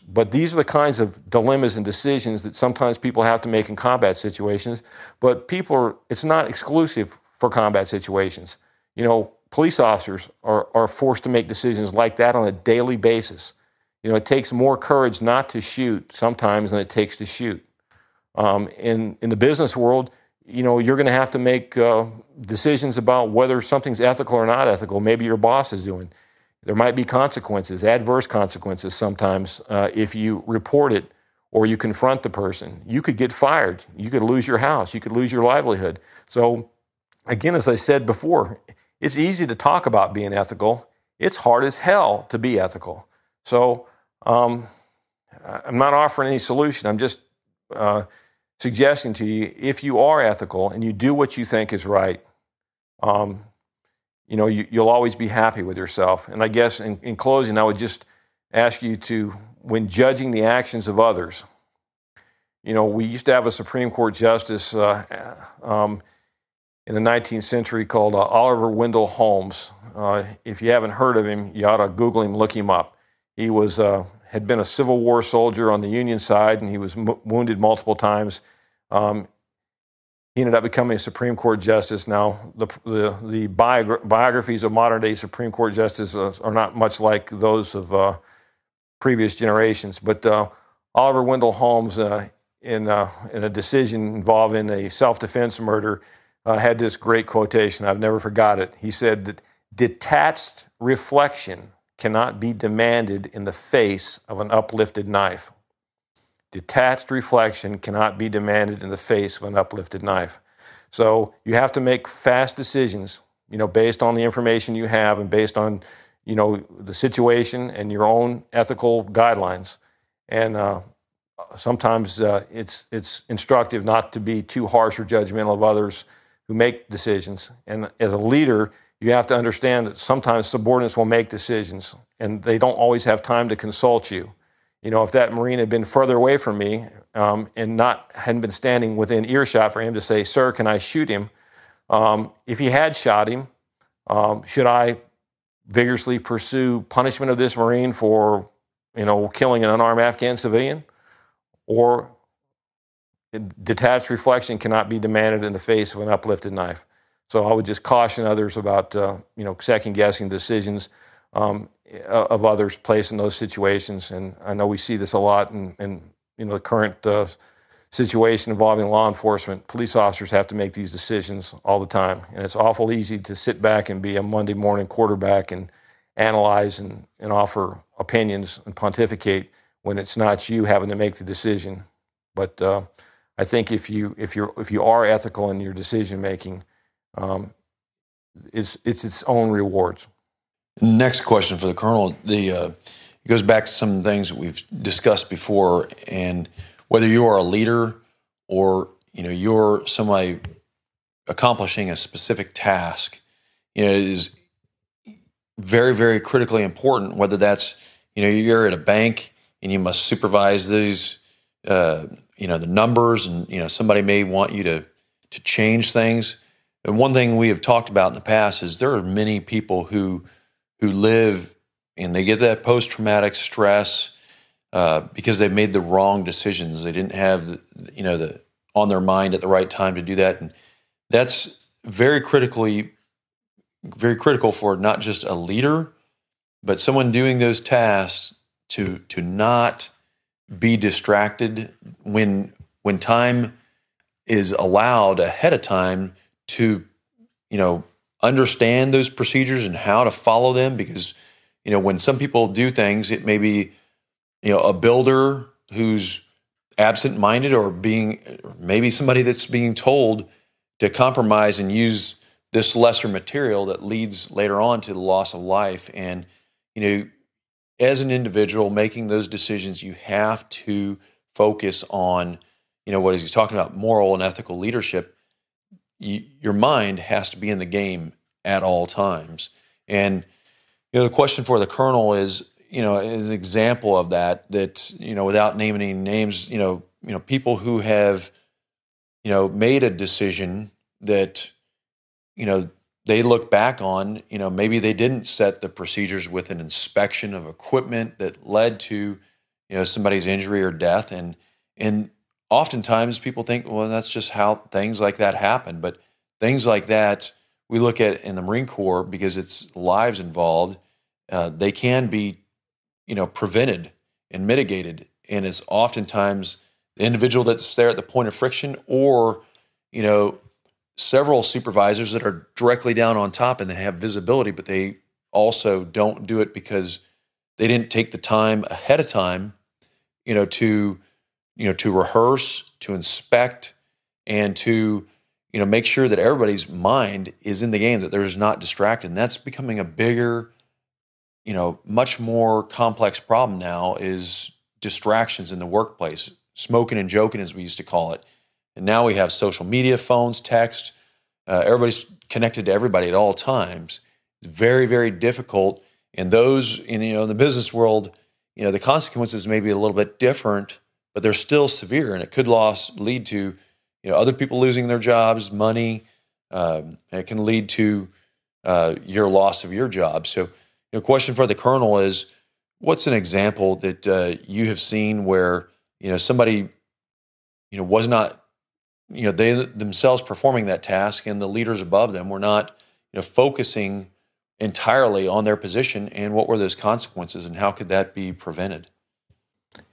But these are the kinds of dilemmas and decisions that sometimes people have to make in combat situations. But it's not exclusive for combat situations. Police officers are forced to make decisions like that on a daily basis. It takes more courage not to shoot sometimes than it takes to shoot. In the business world, you're going to have to make decisions about whether something's ethical or not ethical. Maybe your boss is doing. There might be consequences, adverse consequences sometimes if you report it or you confront the person. You could get fired. You could lose your house. You could lose your livelihood. So again, as I said before, it's easy to talk about being ethical. It's hard as hell to be ethical. So I'm not offering any solution. I'm just suggesting to you, if you are ethical and you do what you think is right, you'll always be happy with yourself. And I guess in closing, I would just ask you to, when judging the actions of others, we used to have a Supreme Court justice in the 19th century called Oliver Wendell Holmes. If you haven't heard of him, you ought to Google him, look him up. He had been a Civil War soldier on the Union side, and he was wounded multiple times. He ended up becoming a Supreme Court justice. Now, the biographies of modern-day Supreme Court justices are not much like those of previous generations. But Oliver Wendell Holmes, in a decision involving a self-defense murder, had this great quotation. I've never forgot it. He said that detached reflection cannot be demanded in the face of an uplifted knife. Detached reflection cannot be demanded in the face of an uplifted knife. So you have to make fast decisions, based on the information you have and based on, the situation and your own ethical guidelines. And sometimes it's instructive not to be too harsh or judgmental of others who make decisions. And as a leader, you have to understand that sometimes subordinates will make decisions and they don't always have time to consult you. If that Marine had been further away from me and hadn't been standing within earshot for him to say, "Sir, can I shoot him?" If he had shot him, should I vigorously pursue punishment of this Marine for, killing an unarmed Afghan civilian? Or detached reflection cannot be demanded in the face of an uplifted knife. So I would just caution others about, second-guessing decisions of others placed in those situations. And I know we see this a lot in the current situation involving law enforcement. Police officers have to make these decisions all the time. And it's awful easy to sit back and be a Monday morning quarterback and analyze and offer opinions and pontificate when it's not you having to make the decision. But I think if you are ethical in your decision making, it's its own rewards. Next question for the Colonel. It goes back to some things that we've discussed before, and whether you are a leader or you're somebody accomplishing a specific task, it is very, very critically important. Whether that's you're at a bank and you must supervise these the numbers, and somebody may want you to change things. And one thing we have talked about in the past is there are many people who live and they get that post-traumatic stress because they've made the wrong decisions. They didn't have the on their mind at the right time to do that, and that's very critical for not just a leader, but someone doing those tasks to not be distracted when time is allowed ahead of time to understand those procedures and how to follow them. Because when some people do things, it may be a builder who's absent-minded, or maybe somebody that's being told to compromise and use this lesser material that leads later on to the loss of life. And as an individual making those decisions, you have to focus on what he's talking about, moral and ethical leadership. Your mind has to be in the game at all times. And the question for the Colonel is, as an example of that, without naming any names, people who have made a decision that they look back on, maybe they didn't set the procedures with an inspection of equipment that led to somebody's injury or death, and oftentimes people think, well, that's just how things like that happen. But things like that we look at in the Marine Corps, because it's lives involved. They can be, prevented and mitigated. And it's oftentimes the individual that's there at the point of friction, or, several supervisors that are directly down on top and they have visibility, but they also don't do it because they didn't take the time ahead of time, to rehearse, to inspect, and to, make sure that everybody's mind is in the game, that they're not distracted. And that's becoming a bigger, much more complex problem now, is distractions in the workplace, smoking and joking, as we used to call it. And now we have social media, phones, text. Everybody's connected to everybody at all times. It's very, very difficult. And those, in the business world, the consequences may be a little bit different, but they're still severe, and it could lead to, other people losing their jobs, money. And it can lead to your loss of your job. So, question for the colonel is, what's an example that you have seen where somebody was not, they themselves performing that task, and the leaders above them were not focusing entirely on their position, and what were those consequences, and how could that be prevented?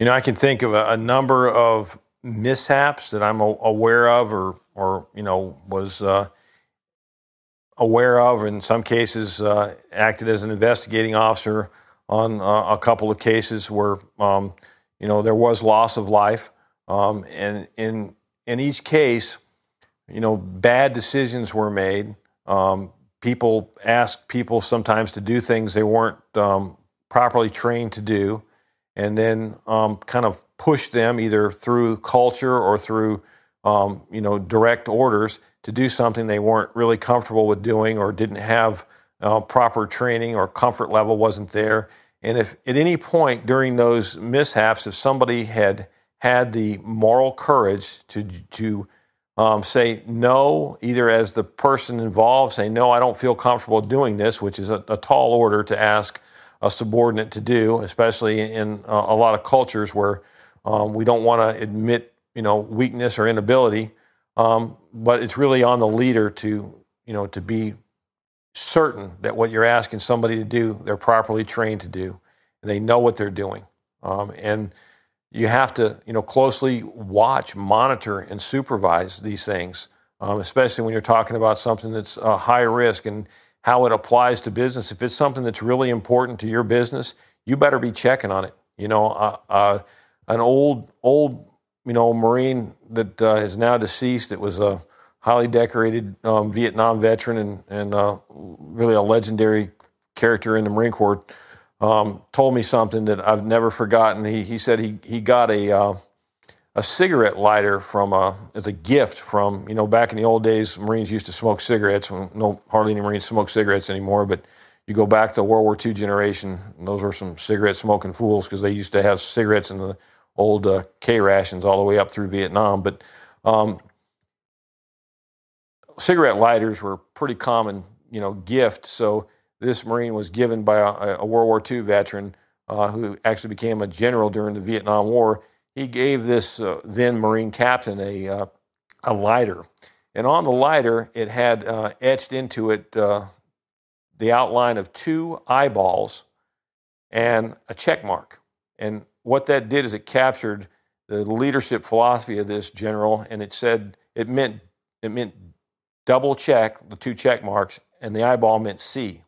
I can think of a number of mishaps that I'm aware of, or was aware of. In some cases, acted as an investigating officer on a couple of cases where there was loss of life, and in each case, bad decisions were made. People asked people sometimes to do things they weren't properly trained to do, and then kind of pushed them either through culture or through direct orders to do something they weren't really comfortable with doing, or didn't have proper training, or comfort level wasn't there. And if at any point during those mishaps, if somebody had the moral courage to say no, either as the person involved, say, no, I don't feel comfortable doing this, which is a tall order to ask a subordinate to do, especially in a lot of cultures where we don't want to admit, weakness or inability. But it's really on the leader to be certain that what you're asking somebody to do, they're properly trained to do, and they know what they're doing. And you have to, closely watch, monitor, and supervise these things, especially when you're talking about something that's high risk and how it applies to business. If it's something that's really important to your business, you better be checking on it. An old Marine that is now deceased, that was a highly decorated Vietnam veteran and really a legendary character in the Marine Corps, told me something that I've never forgotten. He said he got a cigarette lighter as a gift from, back in the old days, Marines used to smoke cigarettes. Hardly any Marines smoke cigarettes anymore, but you go back to the World War II generation, and those were some cigarette smoking fools, because they used to have cigarettes in the old K rations all the way up through Vietnam. But cigarette lighters were a pretty common, gift. So this Marine was given by a World War II veteran who actually became a general during the Vietnam War. He gave this then Marine captain a lighter. And on the lighter, it had etched into it the outline of 2 eyeballs and a check mark. And what that did is it captured the leadership philosophy of this general, and it meant double check, the 2 check marks, and the eyeball meant C.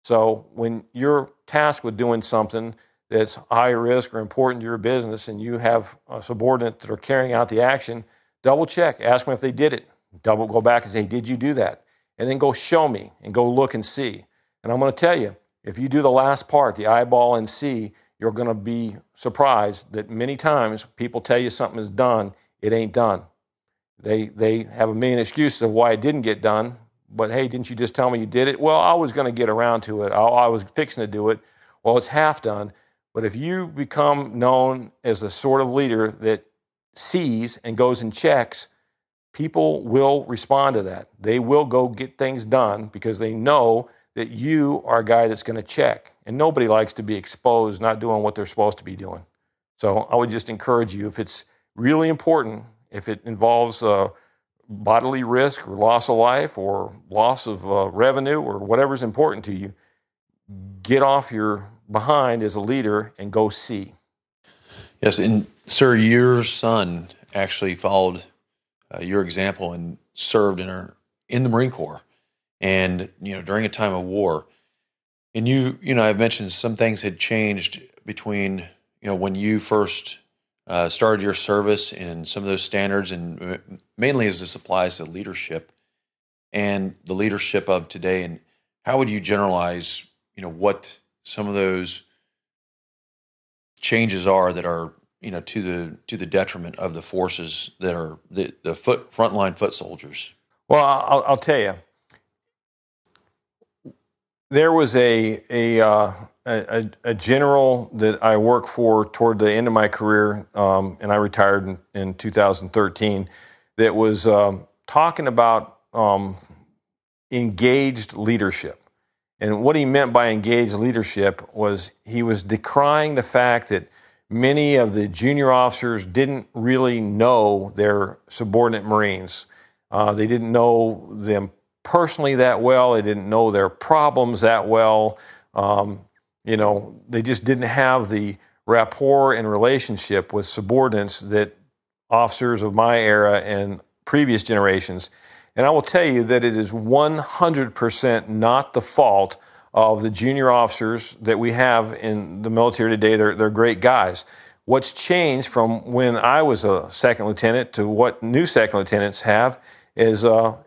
So when you're tasked with doing something that's high risk or important to your business, and you have a subordinate that are carrying out the action, double check, ask them if they did it. Go back and say, did you do that? And then go show me and go look and see. And I'm going to tell you, if you do the last part, the eyeball and see, you're going to be surprised that many times people tell you something is done, it ain't done. They have a million excuses of why it didn't get done, but hey, didn't you just tell me you did it? Well, I was going to get around to it. I was fixing to do it. Well, it's half done. But if you become known as the sort of leader that sees and goes and checks, people will respond to that. They will go get things done because they know that you are a guy that's going to check. And nobody likes to be exposed not doing what they're supposed to be doing. So I would just encourage you, if it's really important, if it involves bodily risk or loss of life or loss of revenue or whatever's important to you, get off your behind as a leader and go see. Yes, and sir, your son actually followed your example and served in the Marine Corps, and during a time of war. And I've mentioned some things had changed between, when you first started your service and some of those standards, and mainly as this applies to leadership and the leadership of today. And how would you generalize, what some of those changes are that are, to the detriment of the forces that are the frontline foot soldiers? Well, I'll tell you. There was a general that I worked for toward the end of my career, and I retired in 2013, that was talking about engaged leadership. And what he meant by engaged leadership was he was decrying the fact that many of the junior officers didn't really know their subordinate Marines. They didn't know them personally that well. They didn't know their problems that well. They just didn't have the rapport and relationship with subordinates that officers of my era and previous generations. And I will tell you that it is 100% not the fault of the junior officers that we have in the military today. They're great guys. What's changed from when I was a second lieutenant to what new second lieutenants have is the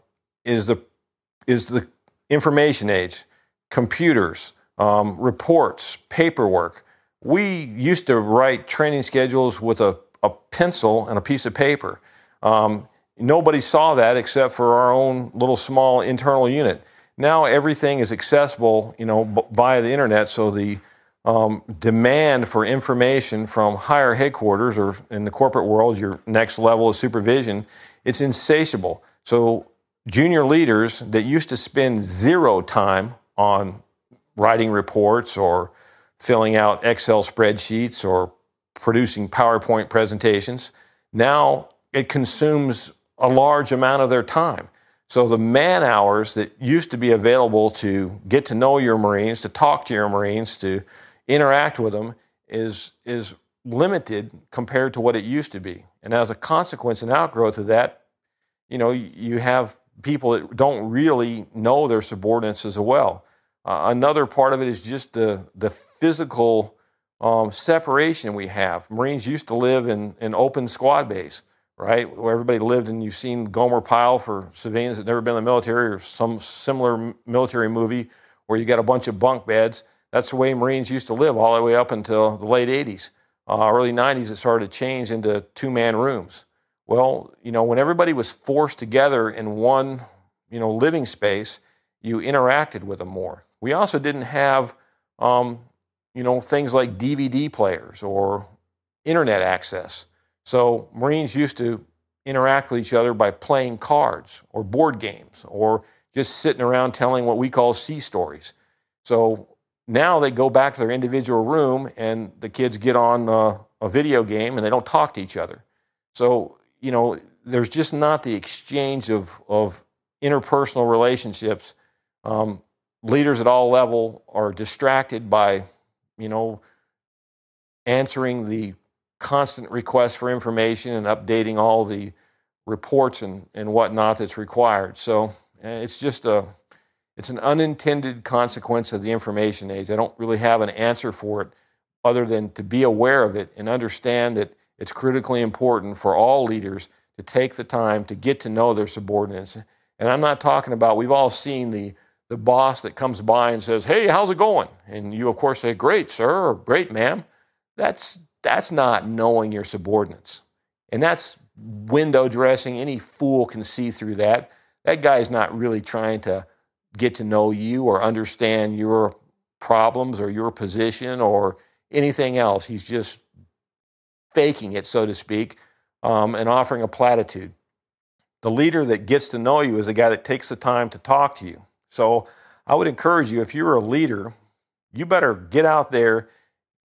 information age, computers, reports, paperwork. We used to write training schedules with a pencil and a piece of paper. Nobody saw that except for our own little small internal unit. Now everything is accessible, via the internet. So the demand for information from higher headquarters, or in the corporate world, your next level of supervision, it's insatiable. So junior leaders that used to spend zero time on writing reports or filling out Excel spreadsheets or producing PowerPoint presentations, now it consumes a large amount of their time. So the man hours that used to be available to get to know your Marines, to talk to your Marines, to interact with them is limited compared to what it used to be. And as a consequence and outgrowth of that, you have people that don't really know their subordinates as well. Another part of it is just the physical separation we have. Marines used to live in open squad bays, right? Where everybody lived, and you've seen Gomer Pyle for civilians that never been in the military, or some similar military movie where you got a bunch of bunk beds. That's the way Marines used to live all the way up until the late 80s. Early 90s, it started to change into two-man rooms. Well, when everybody was forced together in one, living space, you interacted with them more. We also didn't have, things like DVD players or internet access. So Marines used to interact with each other by playing cards or board games or just sitting around telling what we call sea stories. So now they go back to their individual room and the kids get on a video game and they don't talk to each other. So, there's just not the exchange of interpersonal relationships. Leaders at all level are distracted by, answering the constant requests for information and updating all the reports and whatnot that's required. So it's an unintended consequence of the information age. I don't really have an answer for it other than to be aware of it and understand that it's critically important for all leaders to take the time to get to know their subordinates. And I'm not talking about, we've all seen the boss that comes by and says, "Hey, how's it going?" And you, of course, say, "Great, sir," or "Great, ma'am." That's not knowing your subordinates. And that's window dressing. Any fool can see through that. That guy's not really trying to get to know you or understand your problems or your position or anything else. He's just faking it, so to speak, and offering a platitude. The leader that gets to know you is the guy that takes the time to talk to you. So I would encourage you, if you're a leader, you better get out there,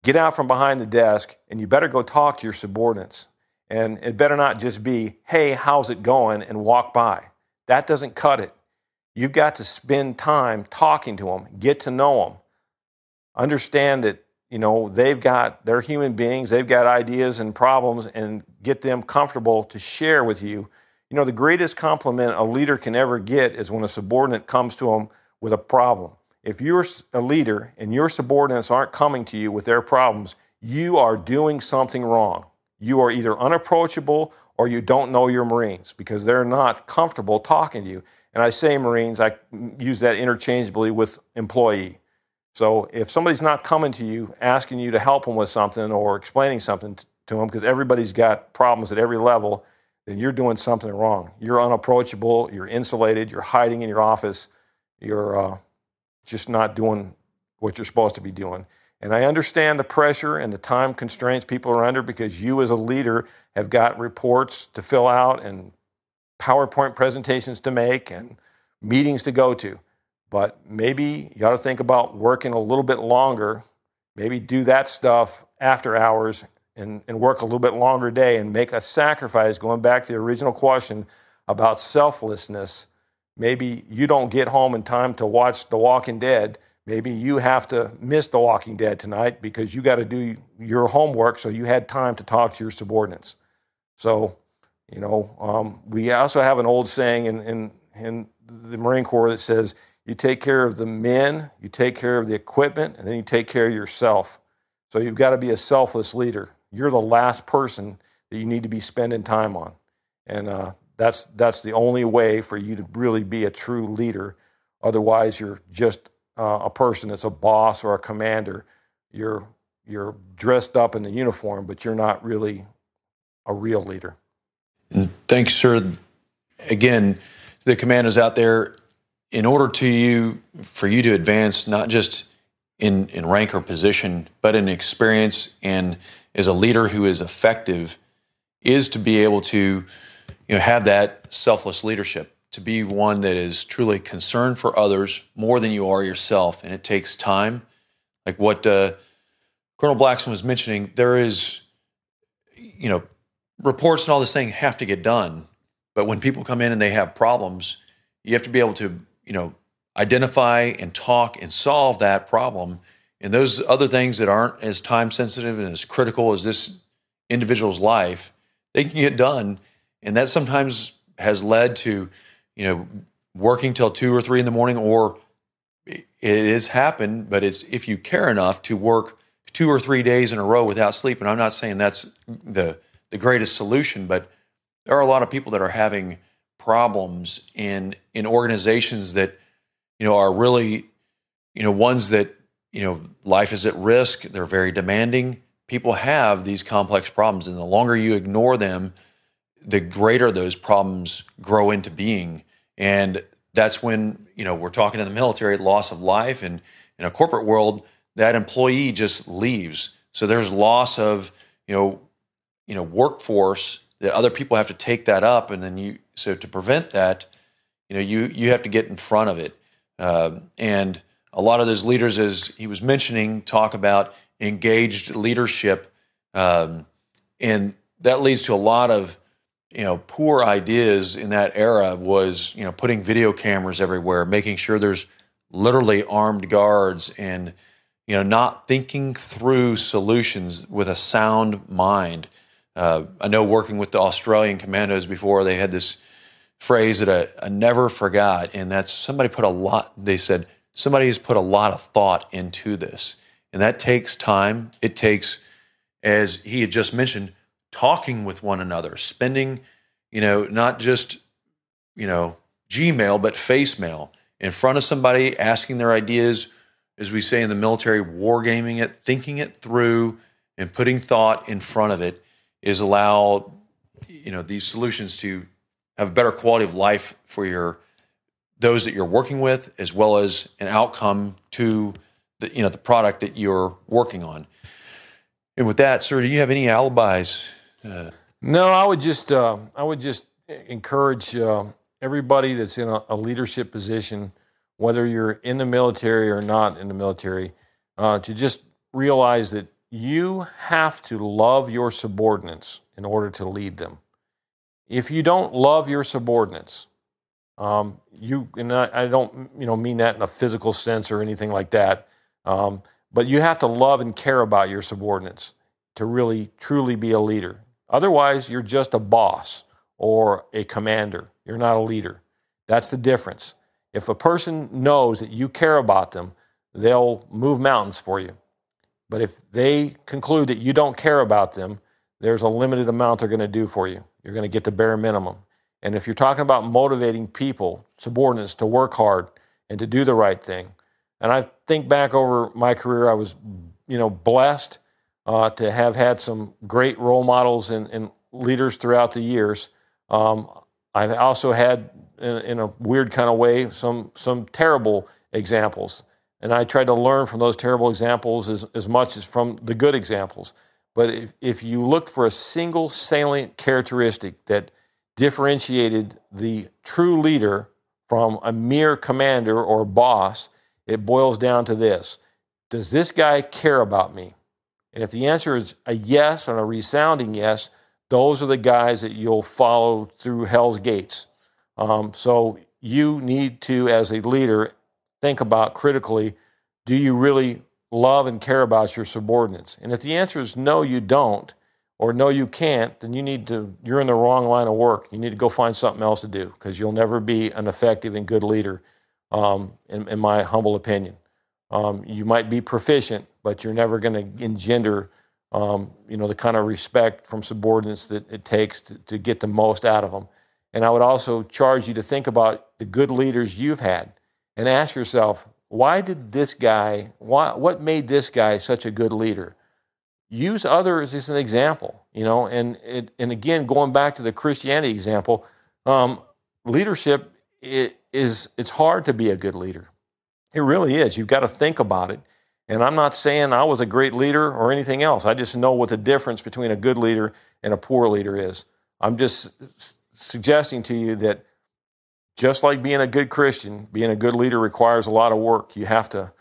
get out from behind the desk, and you better go talk to your subordinates. And it better not just be, "Hey, how's it going?" and walk by. That doesn't cut it. You've got to spend time talking to them, get to know them, understand that they're human beings, they've got ideas and problems, and get them comfortable to share with you. The greatest compliment a leader can ever get is when a subordinate comes to them with a problem. if you're a leader and your subordinates aren't coming to you with their problems, you are doing something wrong. You are either unapproachable or you don't know your Marines because they're not comfortable talking to you. And I say Marines, I use that interchangeably with employee. So if somebody's not coming to you, asking you to help them with something or explaining something to them, because everybody's got problems at every level, then you're doing something wrong. You're unapproachable, you're insulated, you're hiding in your office, you're just not doing what you're supposed to be doing. And I understand the pressure and the time constraints people are under because you as a leader have got reports to fill out and PowerPoint presentations to make and meetings to go to. But maybe you got to think about working a little bit longer, maybe do that stuff after hours and work a little bit longer day and make a sacrifice, going back to the original question about selflessness. Maybe you don't get home in time to watch The Walking Dead. Maybe you have to miss The Walking Dead tonight because you got to do your homework so you had time to talk to your subordinates. So, we also have an old saying in the Marine Corps that says, you take care of the men, you take care of the equipment, and then you take care of yourself. So you've got to be a selfless leader. You're the last person that you need to be spending time on. And that's the only way for you to really be a true leader. Otherwise, you're just a person that's a boss or a commander. You're dressed up in the uniform, but you're not really a real leader. And thanks, sir. Again, the commandos out there, in order for you to advance, not just in rank or position, but in experience and as a leader who is effective, is to be able to have that selfless leadership, to be one that is truly concerned for others more than you are yourself. And it takes time. Like what Colonel Blackson was mentioning, there is, reports and all this thing have to get done. But when people come in and they have problems, you have to be able to, identify and talk and solve that problem. And those other things that aren't as time sensitive and as critical as this individual's life, they can get done. And that sometimes has led to, working till 2 or 3 in the morning, or it has happened, but it's if you care enough to work 2 or 3 days in a row without sleep. And I'm not saying that's the greatest solution, but there are a lot of people that are having problems in organizations that, are really, ones that, life is at risk. They're very demanding. People have these complex problems, and the longer you ignore them, the greater those problems grow into being. And that's when, we're talking in the military, loss of life, and in a corporate world, that employee just leaves. So there's loss of, workforce that other people have to take that up. And then so to prevent that, you have to get in front of it. And a lot of those leaders, as he was mentioning, talk about engaged leadership. And that leads to a lot of, poor ideas in that era was, putting video cameras everywhere, making sure there's literally armed guards and, not thinking through solutions with a sound mind. I know working with the Australian commandos before, they had this phrase that I never forgot, and that's they said, somebody has put a lot of thought into this. And that takes time. It takes, as he had just mentioned, talking with one another, spending, not just, Gmail, but face mail in front of somebody, asking their ideas, as we say in the military, wargaming it, thinking it through, and putting thought in front of it is allow, these solutions to have a better quality of life for those that you're working with, as well as an outcome to the product that you're working on. And with that, sir, do you have any alibis? No, I would just encourage everybody that's in a leadership position, whether you're in the military or not in the military, to just realize that you have to love your subordinates in order to lead them. If you don't love your subordinates, and I don't mean that in a physical sense or anything like that, but you have to love and care about your subordinates to really truly be a leader. Otherwise, you're just a boss or a commander. You're not a leader. That's the difference. If a person knows that you care about them, they'll move mountains for you. But if they conclude that you don't care about them, there's a limited amount they're going to do for you. You're going to get the bare minimum. And if you're talking about motivating people, subordinates, to work hard and to do the right thing, and I think back over my career, I was, blessed to have had some great role models and leaders throughout the years. I've also had, in a weird kind of way, some terrible examples. And I tried to learn from those terrible examples as much as from the good examples. But if you looked for a single salient characteristic that differentiated the true leader from a mere commander or boss, it boils down to this. Does this guy care about me? And if the answer is a yes and a resounding yes, those are the guys that you'll follow through hell's gates. So you need to, as a leader, think about critically, do you really love and care about your subordinates? And if the answer is no, you don't, or no, you can't, then you're in the wrong line of work. You need to go find something else to do, because you'll never be an effective and good leader, in my humble opinion. You might be proficient, but you're never going to engender, the kind of respect from subordinates that it takes to get the most out of them. And I would also charge you to think about the good leaders you've had and ask yourself, what made this guy such a good leader? Use others as an example, and again, going back to the Christianity example, leadership, it's hard to be a good leader. It really is. You've got to think about it. And I'm not saying I was a great leader or anything else. I just know what the difference between a good leader and a poor leader is. I'm just suggesting to you that just like being a good Christian, being a good leader requires a lot of work. You have to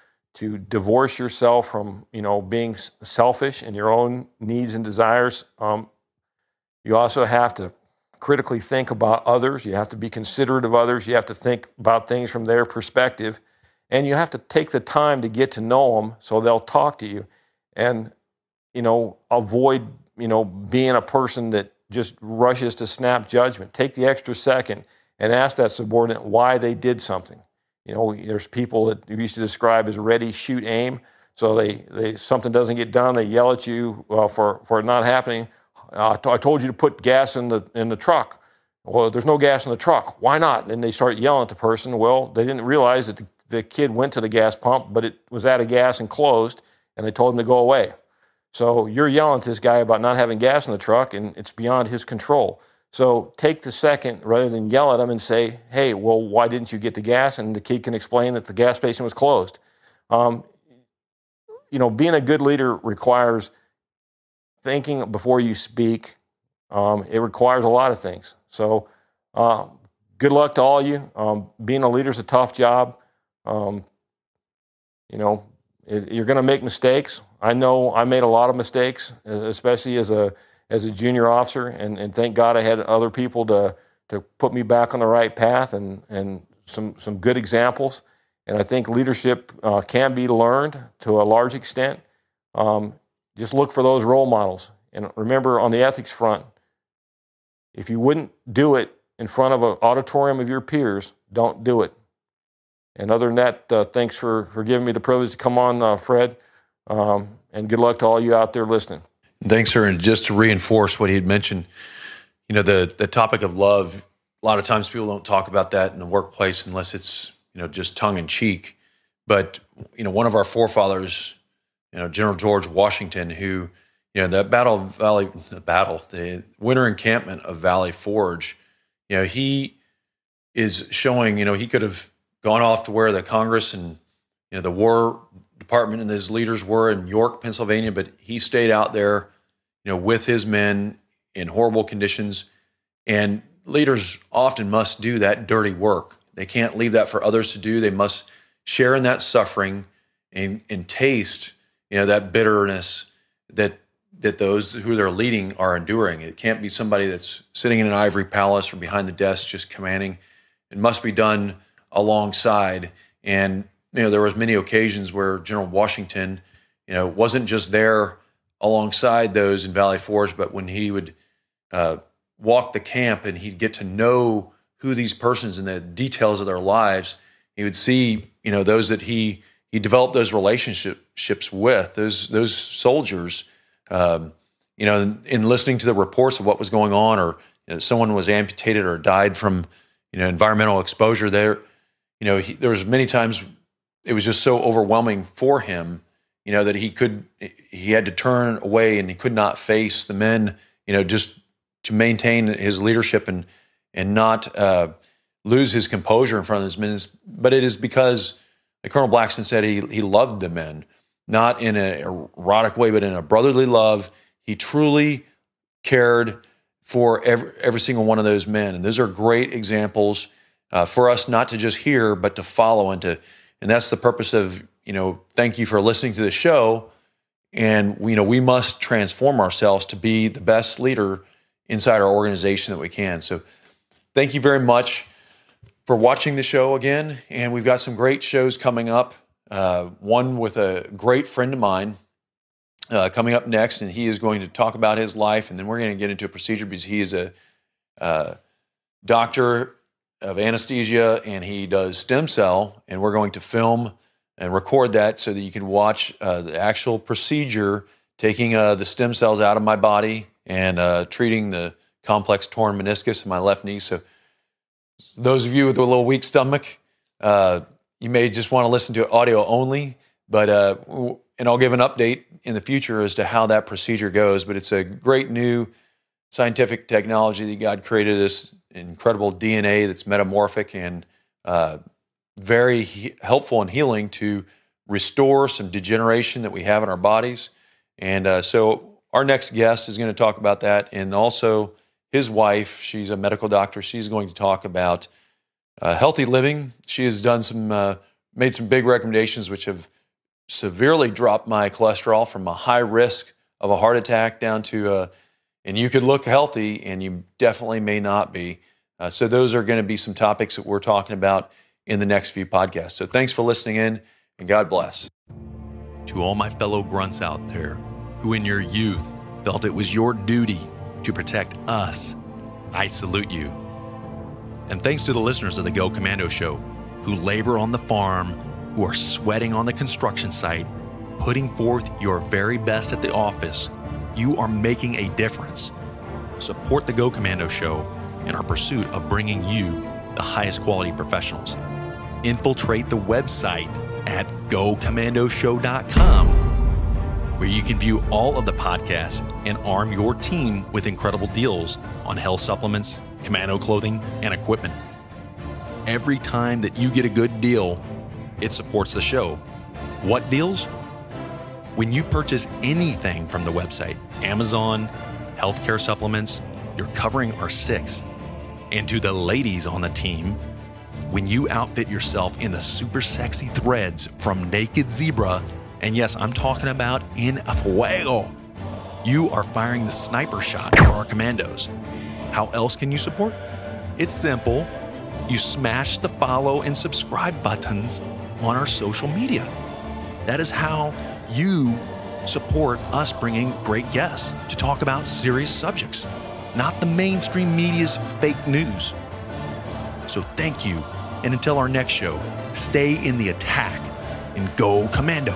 divorce yourself from, being selfish in your own needs and desires. You also have to critically think about others. You have to be considerate of others. You have to think about things from their perspective. And you have to take the time to get to know them so they'll talk to you. And, avoid, being a person that just rushes to snap judgment. Take the extra second and ask that subordinate why they did something. There's people that we used to describe as ready, shoot, aim. So they something doesn't get done, they yell at you for it not happening. I told you to put gas in the truck. Well, there's no gas in the truck. Why not? And they start yelling at the person. Well, they didn't realize that the kid went to the gas pump, but it was out of gas and closed, and they told him to go away. So you're yelling at this guy about not having gas in the truck, and it's beyond his control. So take the second, rather than yell at him and say, hey, well, why didn't you get the gas? And the kid can explain that the gas station was closed. Being a good leader requires thinking before you speak. It requires a lot of things. So good luck to all of you. Being a leader is a tough job. You're going to make mistakes. I know I made a lot of mistakes, especially as a junior officer, and thank God I had other people to put me back on the right path and some good examples. And I think leadership can be learned to a large extent. Just look for those role models. And remember, on the ethics front, if you wouldn't do it in front of an auditorium of your peers, don't do it. And other than that, thanks for giving me the privilege to come on, Fred, and good luck to all you out there listening. Thanks, sir. And just to reinforce what he had mentioned, the topic of love, a lot of times people don't talk about that in the workplace unless it's, just tongue in cheek. But, one of our forefathers, General George Washington, who, the winter encampment of Valley Forge, he is showing, he could have gone off to where the Congress and, the War Department and his leaders were in York, Pennsylvania, but he stayed out there, with his men in horrible conditions. And leaders often must do that dirty work. They can't leave that for others to do. They must share in that suffering and taste, that bitterness that those who they're leading are enduring. It can't be somebody that's sitting in an ivory palace or behind the desk just commanding. It must be done alongside. And there was many occasions where General Washington, wasn't just there alongside those in Valley Forge, but when he would walk the camp and he'd get to know who these persons and the details of their lives, he would see, those that he developed those relationships with, those soldiers, in listening to the reports of what was going on, or someone was amputated or died from, environmental exposure there. There was many times it was just so overwhelming for him, that he had to turn away and he could not face the men, just to maintain his leadership and not lose his composure in front of his men. But it is because, like Colonel Blackson said, he loved the men, not in an erotic way, but in a brotherly love. He truly cared for every single one of those men. And those are great examples for us not to just hear, but to follow and that's the purpose of, thank you for listening to the show. And, we must transform ourselves to be the best leader inside our organization that we can. So thank you very much for watching the show again. And we've got some great shows coming up. One with a great friend of mine coming up next, and he is going to talk about his life. And then we're going to get into a procedure because he is a doctor of anesthesia, and he does stem cell, and we're going to film and record that so that you can watch the actual procedure, taking the stem cells out of my body and treating the complex torn meniscus in my left knee. So those of you with a little weak stomach, you may just want to listen to audio only, but and I'll give an update in the future as to how that procedure goes. But it's a great new scientific technology that God created, this incredible DNA that's metamorphic and very helpful and healing to restore some degeneration that we have in our bodies. And so our next guest is going to talk about that. And also his wife, she's a medical doctor. She's going to talk about healthy living. She has done made some big recommendations, which have severely dropped my cholesterol from a high risk of a heart attack down to and you could look healthy, and you definitely may not be. So those are going to be some topics that we're talking about in the next few podcasts. So thanks for listening in, and God bless. To all my fellow grunts out there who in your youth felt it was your duty to protect us, I salute you. And thanks to the listeners of the Go Commando Show who labor on the farm, who are sweating on the construction site, putting forth your very best at the office. You are making a difference. Support the Go Commando Show in our pursuit of bringing you the highest quality professionals. Infiltrate the website at gocommandoshow.com, where you can view all of the podcasts and arm your team with incredible deals on health supplements, commando clothing, and equipment. Every time that you get a good deal, it supports the show. What deals? When you purchase anything from the website, Amazon, healthcare supplements, you're covering our six. And to the ladies on the team, when you outfit yourself in the super sexy threads from Naked Zebra, and yes, I'm talking about in fuego, you are firing the sniper shot for our commandos. How else can you support? It's simple. You smash the follow and subscribe buttons on our social media. That is how you support us bringing great guests to talk about serious subjects, not the mainstream media's fake news. So thank you, and until our next show, stay in the attack and go Commando.